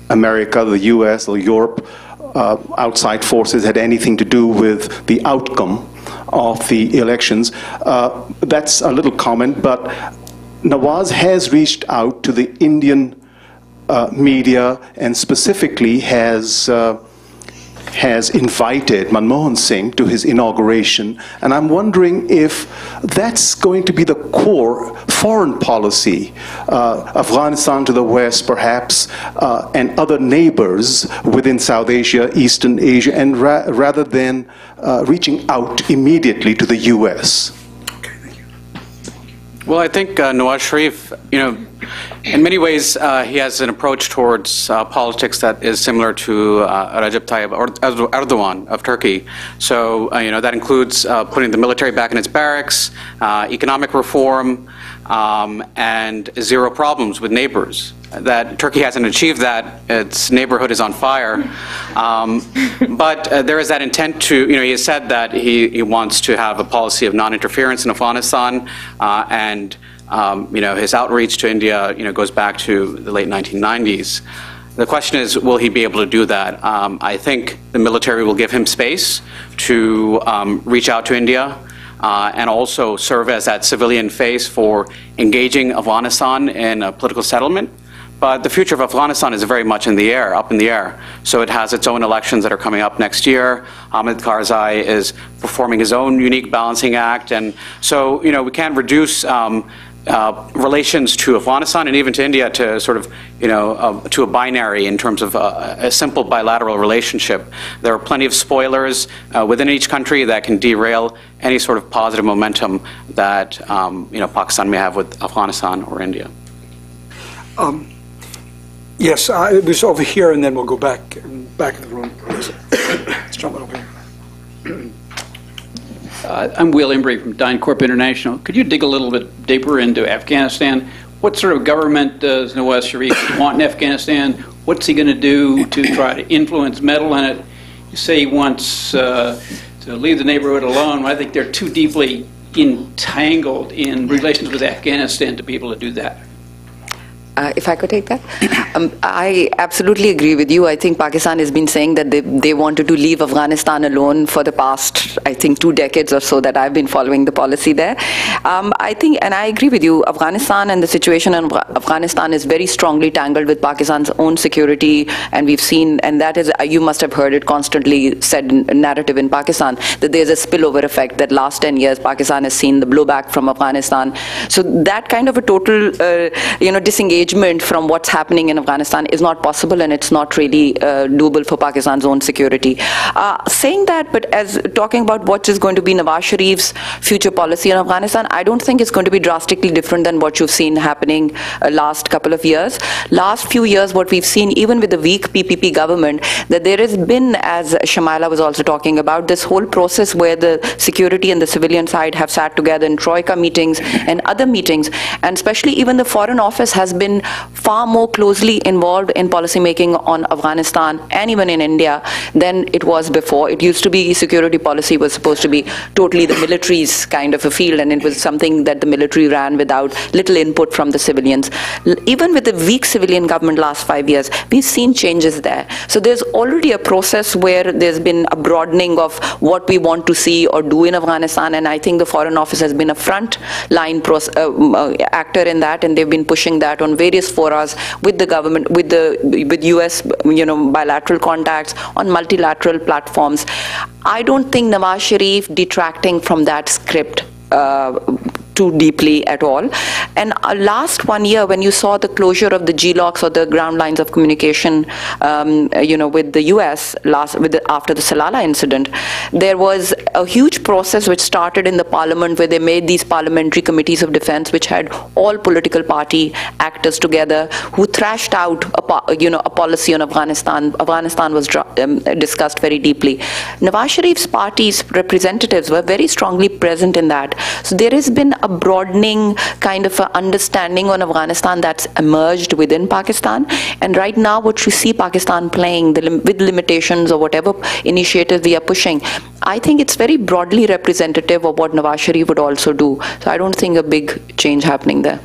America, the US, or Europe, outside forces had anything to do with the outcome of the elections. That's a little comment, but Nawaz has reached out to the Indian media, and specifically has invited Manmohan Singh to his inauguration, and I'm wondering if that's going to be the core foreign policy, Afghanistan to the west perhaps, and other neighbors within South Asia, Eastern Asia, and rather than reaching out immediately to the US. Well, I think Nawaz Sharif, in many ways, he has an approach towards politics that is similar to Recep Tayyip Erdogan of Turkey. So, that includes putting the military back in its barracks, economic reform, and zero problems with neighbors. That Turkey hasn't achieved that. Its neighborhood is on fire. But there is that intent to, he has said that he wants to have a policy of non-interference in Afghanistan, and his outreach to India, goes back to the late 1990s. The question is, will he be able to do that? I think the military will give him space to reach out to India, and also serve as that civilian face for engaging Afghanistan in a political settlement. But the future of Afghanistan is very much up in the air. So it has its own elections that are coming up next year. Hamid Karzai is performing his own unique balancing act. And so, we can't reduce relations to Afghanistan and even to India to sort of, to a binary in terms of a simple bilateral relationship. There are plenty of spoilers within each country that can derail any sort of positive momentum that, Pakistan may have with Afghanistan or India. Yes, it was over here, and then we'll go back in the room. Let's jump over here. I'm Will Embry from DynCorp International. Could you dig a little bit deeper into Afghanistan? What sort of government does Nawaz Sharif want in Afghanistan? What's he going to do to try to influence, meddle in it? You say he wants to leave the neighborhood alone. I think they're too deeply entangled in relations with Afghanistan to be able to do that. If I could take that. I absolutely agree with you. I think Pakistan has been saying that they wanted to leave Afghanistan alone for the past, I think, 2 decades or so that I've been following the policy there. I think, and I agree with you, Afghanistan and the situation in Afghanistan is very strongly tangled with Pakistan's own security, and we've seen, and that is, you must have heard it constantly said in narrative in Pakistan, that there's a spillover effect, that last 10 years Pakistan has seen the blowback from Afghanistan. So that kind of a total, disengagement from what's happening in Afghanistan is not possible, and it's not really doable for Pakistan's own security. Saying that, but as talking about what is going to be Nawaz Sharif's future policy in Afghanistan, I don't think it's going to be drastically different than what you've seen happening last couple of years. Last few years, what we've seen, even with the weak PPP government, that there has been, as Shamila was also talking about, this whole process where the security and the civilian side have sat together in Troika meetings and other meetings, and especially even the Foreign Office has been been far more closely involved in policymaking on Afghanistan and even in India than it was before. It used to be security policy was supposed to be totally the military's kind of a field, and it was something that the military ran without little input from the civilians. Even with the weak civilian government last 5 years, we've seen changes there. So there's already a process where there's been a broadening of what we want to see or do in Afghanistan, and I think the Foreign Office has been a front-line actor in that, and they've been pushing that on various forums with the government, with U.S. Bilateral contacts, on multilateral platforms. I don't think Nawaz Sharif detracting from that script too deeply at all. And last 1 year, when you saw the closure of the GLOCs or the ground lines of communication, with the U.S. after the Salalah incident, there was a huge process which started in the parliament where they made these parliamentary committees of defense, which had all political party actors together, who thrashed out a policy on Afghanistan. Afghanistan was discussed very deeply. Nawaz Sharif's party's representatives were very strongly present in that. So there has been a broadening kind of a understanding on Afghanistan that's emerged within Pakistan. And right now, what you see Pakistan playing with limitations or whatever initiatives we are pushing, I think it's very broadly representative of what Nawaz Sharif would also do. So I don't think a big change happening there.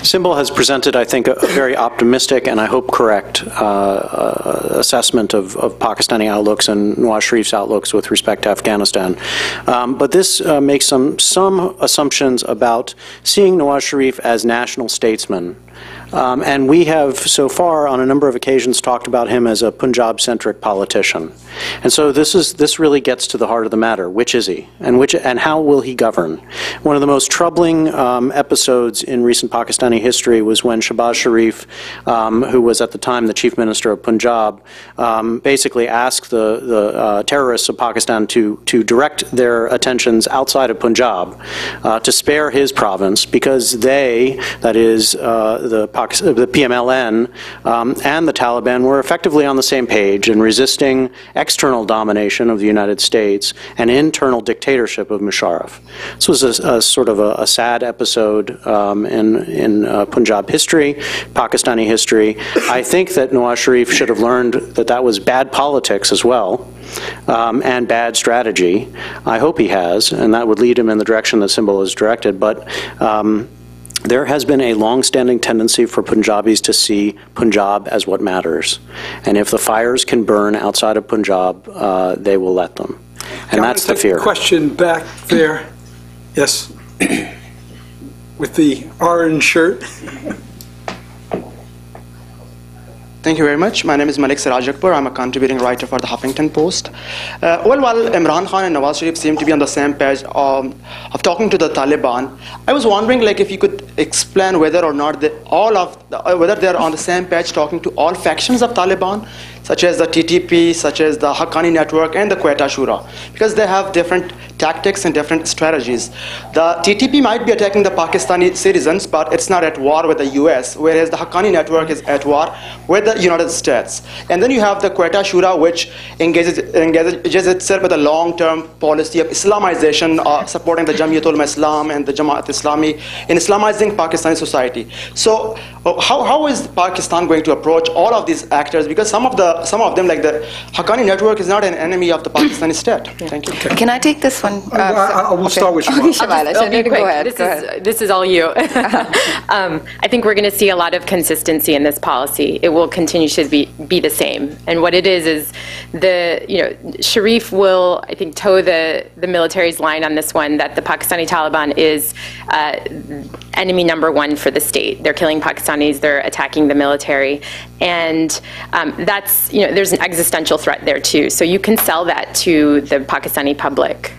Symbol has presented, I think, a very optimistic and I hope correct assessment of Pakistani outlooks and Nawaz Sharif's outlooks with respect to Afghanistan. But this makes some assumptions about seeing Nawaz Sharif as national statesman. And we have so far on a number of occasions talked about him as a Punjab-centric politician. And so this really gets to the heart of the matter. Which is he? And how will he govern? One of the most troubling episodes in recent Pakistani history was when Shahbaz Sharif, who was at the time the chief minister of Punjab, basically asked the terrorists of Pakistan to direct their attentions outside of Punjab to spare his province because they, that is the PMLN and the Taliban, were effectively on the same page in resisting external domination of the United States and internal dictatorship of Musharraf. This was a sort of a sad episode in Punjab history, Pakistani history. I think that Nawaz Sharif should have learned that that was bad politics as well, and bad strategy. I hope he has, and that would lead him in the direction that Symbol is directed. But there has been a long-standing tendency for Punjabis to see Punjab as what matters. And if the fires can burn outside of Punjab, they will let them. And that's the fear. Question back there. Yes. With the orange shirt. Thank you very much. My name is Malik Siraj Akbar. I'm a contributing writer for the Huffington Post. While Imran Khan and Nawaz Sharif seem to be on the same page of talking to the Taliban, I was wondering, if you could explain whether or not whether they're on the same page talking to all factions of Taliban, such as the TTP, such as the Haqqani Network, and the Quetta Shura, because they have different tactics and different strategies. The TTP might be attacking the Pakistani citizens, but it's not at war with the US, whereas the Haqqani Network is at war with the United States. And then you have the Quetta Shura, which engages itself with a long-term policy of Islamization, supporting the Jamiat Ulama-Islam and the Jamaat Islami in Islamizing Pakistani society. So how is Pakistan going to approach all of these actors? Because some of them, like the Haqqani Network, is not an enemy of the Pakistani state. Thank you. Can I take this one? I will start with Shamila. Go ahead. This is all you. I think we're going to see a lot of consistency in this policy. It will continue to be the same. And what it is Sharif will, I think, toe the military's line on this one, that the Pakistani Taliban is enemy number one for the state. They're killing Pakistanis, they're attacking the military. And that's, there's an existential threat there too. So you can sell that to the Pakistani public.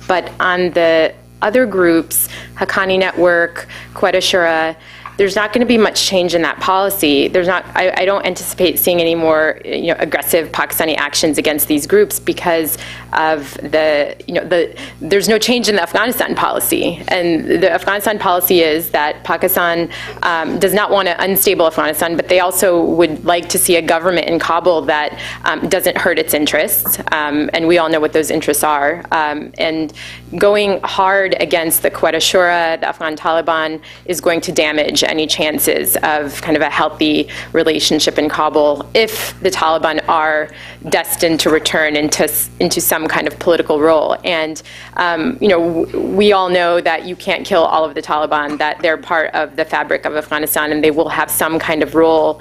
But on the other groups, Haqqani Network, Quetta Shura, there's not going to be much change in that policy. I don't anticipate seeing any more aggressive Pakistani actions against these groups because of there's no change in the Afghanistan policy. And the Afghanistan policy is that Pakistan does not want an unstable Afghanistan, but they also would like to see a government in Kabul that doesn't hurt its interests. And we all know what those interests are. And going hard against the Quetta Shura, the Afghan Taliban, is going to damage any chances of kind of a healthy relationship in Kabul if the Taliban are destined to return into some kind of political role. And we all know that you can't kill all of the Taliban, that they're part of the fabric of Afghanistan, and they will have some kind of role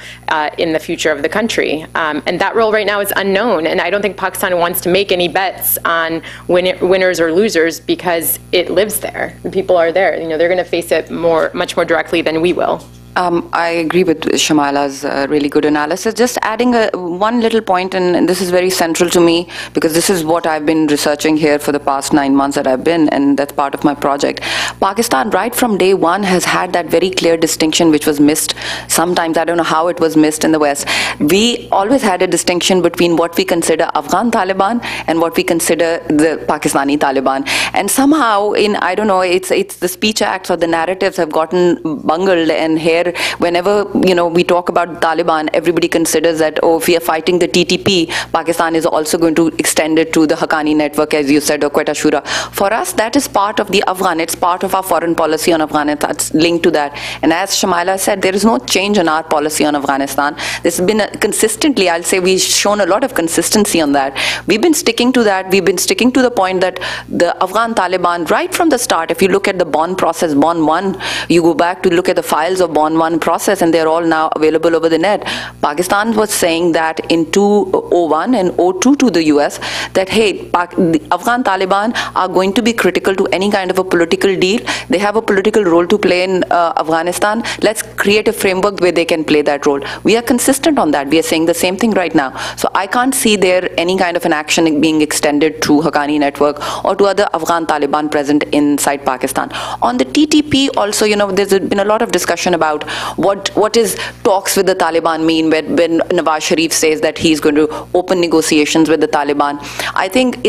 in the future of the country. And that role right now is unknown, and I don't think Pakistan wants to make any bets on winners or losers because it lives there. The people are there. They're going to face it much more directly than we will. I agree with Shamila's really good analysis. Just adding one little point, and this is very central to me because this is what I've been researching here for the past 9 months that I've been, and that's part of my project. Pakistan, right from day one, has had that very clear distinction which was missed. Sometimes, I don't know how it was missed in the West. We always had a distinction between what we consider Afghan Taliban and what we consider the Pakistani Taliban. And somehow, I don't know, it's the speech acts or the narratives have gotten bungled, and here whenever we talk about Taliban, everybody considers that, oh, if we are fighting the TTP, Pakistan is also going to extend it to the Haqqani network, as you said, or Quetta Shura. For us, that is part of the Afghan. It's part of our foreign policy on Afghanistan. That's linked to that. And as Shamila said, there is no change in our policy on Afghanistan. This has been consistently, I'll say, we've shown a lot of consistency on that. We've been sticking to that. We've been sticking to the point that the Afghan Taliban, right from the start, if you look at the Bonn process, Bonn 1, you go back to look at the files of Bonn 1 process, and they're all now available over the net. Pakistan was saying that in 2001 and 2002 to the US that, hey, the Afghan Taliban are going to be critical to any kind of a political deal. They have a political role to play in Afghanistan. Let's create a framework where they can play that role. We are consistent on that. We are saying the same thing right now. So I can't see there any kind of an action being extended to Haqqani network or to other Afghan Taliban present inside Pakistan. On the TTP also, there's been a lot of discussion about what is talks with the Taliban mean when Nawaz Sharif says that he's going to open negotiations with the Taliban. I think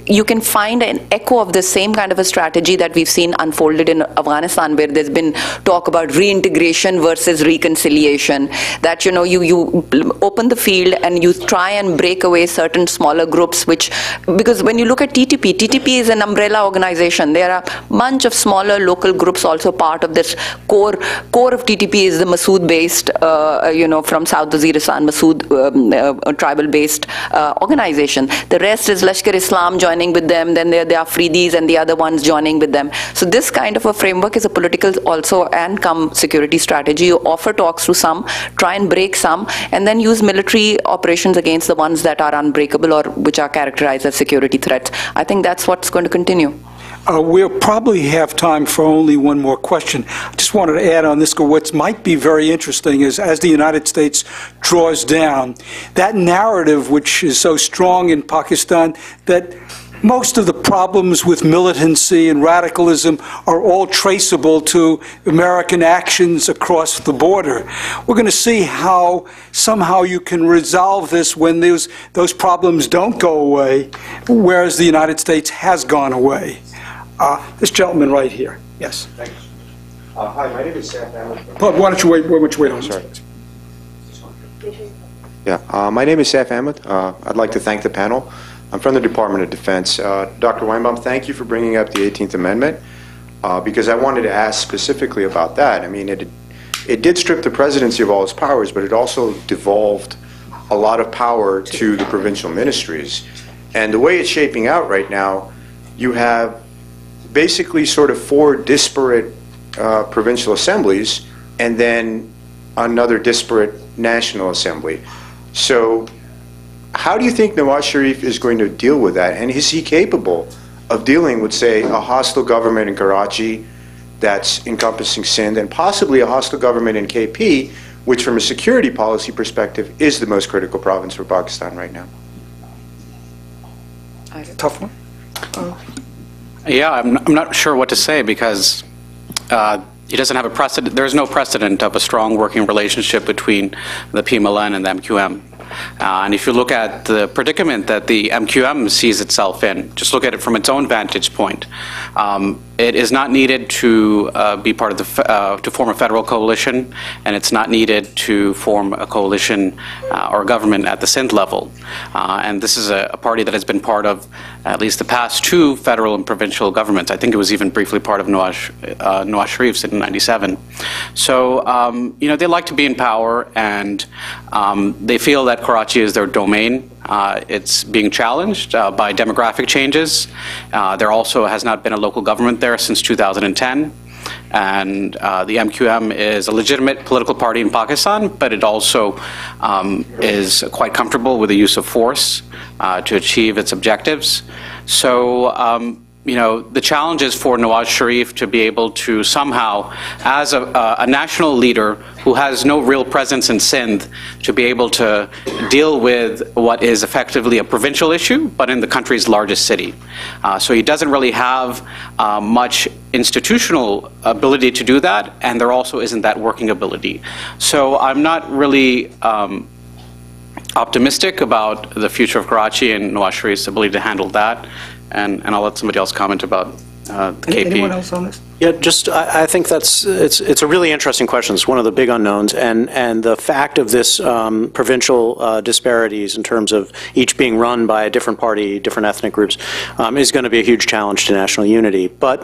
you can find an echo of the same kind of a strategy that we've seen unfolded in Afghanistan, where there's been talk about reintegration versus reconciliation, that you open the field and you try and break away certain smaller groups, because when you look at TTP is an umbrella organization. There are a bunch of smaller local groups also part of this core of TTP is the Masood-based, from South Waziristan, Masood tribal-based organization. The rest is Lashkar-e-Islam joining with them, then there are Afridis and the other ones joining with them. So this kind of a framework is a political also and security strategy. You offer talks to some, try and break some, and then use military operations against the ones that are unbreakable or which are characterized as security threats. I think that's what's going to continue. We'll probably have time for only one more question. I just wanted to add on this, what might be very interesting is as the United States draws down, that narrative which is so strong in Pakistan that most of the problems with militancy and radicalism are all traceable to American actions across the border. We're going to see how somehow you can resolve this when those problems don't go away, whereas the United States has gone away. This gentleman right here. Yes. Thanks. Hi, my name is Sam Ahmed. Why don't you wait on sorry. Yeah, my name is Saf Ahmed. I'd like to thank the panel. I'm from the Department of Defense. Dr. Weinbaum, thank you for bringing up the 18th Amendment, because I wanted to ask specifically about that. I mean, it did strip the presidency of all its powers, but it also devolved a lot of power to the provincial ministries. And the way it's shaping out right now, you have basically sort of 4 disparate provincial assemblies and then another disparate national assembly. So how do you think Nawaz Sharif is going to deal with that? And is he capable of dealing with, say, a hostile government in Karachi that's encompassing Sindh, and possibly a hostile government in KP, which from a security policy perspective is the most critical province for Pakistan right now? Tough one. Yeah, I'm not sure what to say because, he doesn't have a precedent. There's no precedent of a strong working relationship between the PMLN and the MQM. And if you look at the predicament that the MQM sees itself in, just look at it from its own vantage point. It is not needed to be part of the to form a federal coalition, and it's not needed to form a coalition or a government at the Sindh level. And this is a party that has been part of at least the past 2 federal and provincial governments. I think it was even briefly part of Nawaz Sharif's in '97. So you know, they like to be in power, and they feel that Karachi is their domain. It's being challenged by demographic changes. There also has not been a local government there since 2010. And the MQM is a legitimate political party in Pakistan, but it also is quite comfortable with the use of force to achieve its objectives. So, you know, the challenge is for Nawaz Sharif to be able to somehow, as a national leader who has no real presence in Sindh, to be able to deal with what is effectively a provincial issue, but in the country's largest city. So he doesn't really have much institutional ability to do that, and there also isn't that working ability. So I'm not really optimistic about the future of Karachi and Nawaz Sharif's ability to handle that. And I'll let somebody else comment about the KP. Anyone else on this? Yeah, just I think it's a really interesting question. It's one of the big unknowns, and the fact of this provincial disparities in terms of each being run by a different party, different ethnic groups, is going to be a huge challenge to national unity. But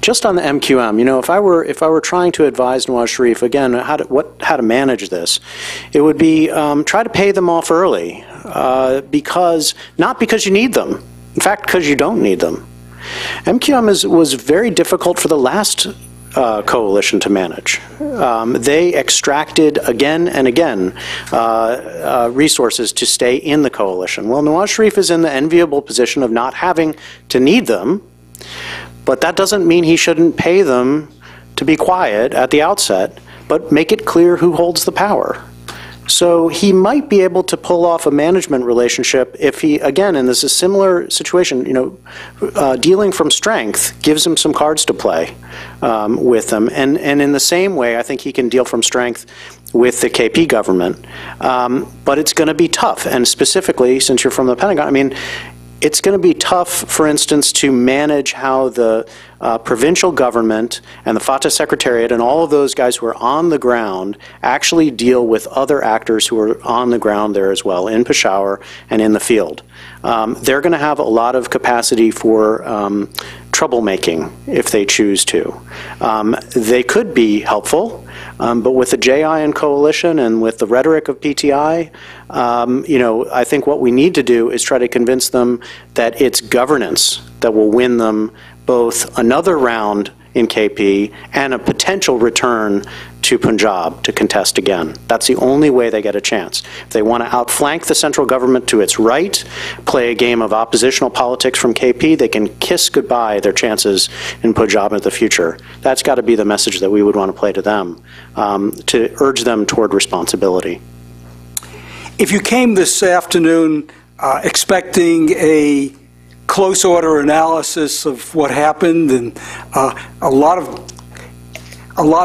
just on the MQM, you know, if I were trying to advise Nawaz Sharif again how to manage this, it would be try to pay them off early, not because you need them. In fact, because you don't need them. MQM was very difficult for the last coalition to manage. They extracted again and again resources to stay in the coalition. Well, Nawaz Sharif is in the enviable position of not having to need them, but that doesn't mean he shouldn't pay them to be quiet at the outset, but make it clear who holds the power. So he might be able to pull off a management relationship if he, again, and this is a similar situation, you know, dealing from strength gives him some cards to play with them. And in the same way, I think he can deal from strength with the KP government. But it's going to be tough. And specifically, since you're from the Pentagon, I mean, it's going to be tough, for instance, to manage how the provincial government and the Fatah Secretariat and all of those guys who are on the ground actually deal with other actors who are on the ground there as well, in Peshawar and in the field. They're going to have a lot of capacity for troublemaking if they choose to. They could be helpful, but with the JI and coalition and with the rhetoric of PTI, you know, I think what we need to do is try to convince them that it's governance that will win them both another round in KP and a potential return to Punjab to contest again. That's the only way they get a chance. If they want to outflank the central government to its right, play a game of oppositional politics from KP, they can kiss goodbye their chances in Punjab in the future. That's got to be the message that we would want to play to them, to urge them toward responsibility. If you came this afternoon expecting a close order analysis of what happened and a lot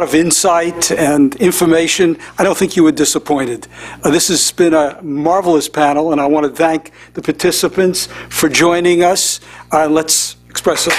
of insight and information, I don't think you were disappointed. This has been a marvelous panel, and I want to thank the participants for joining us. Let's express it.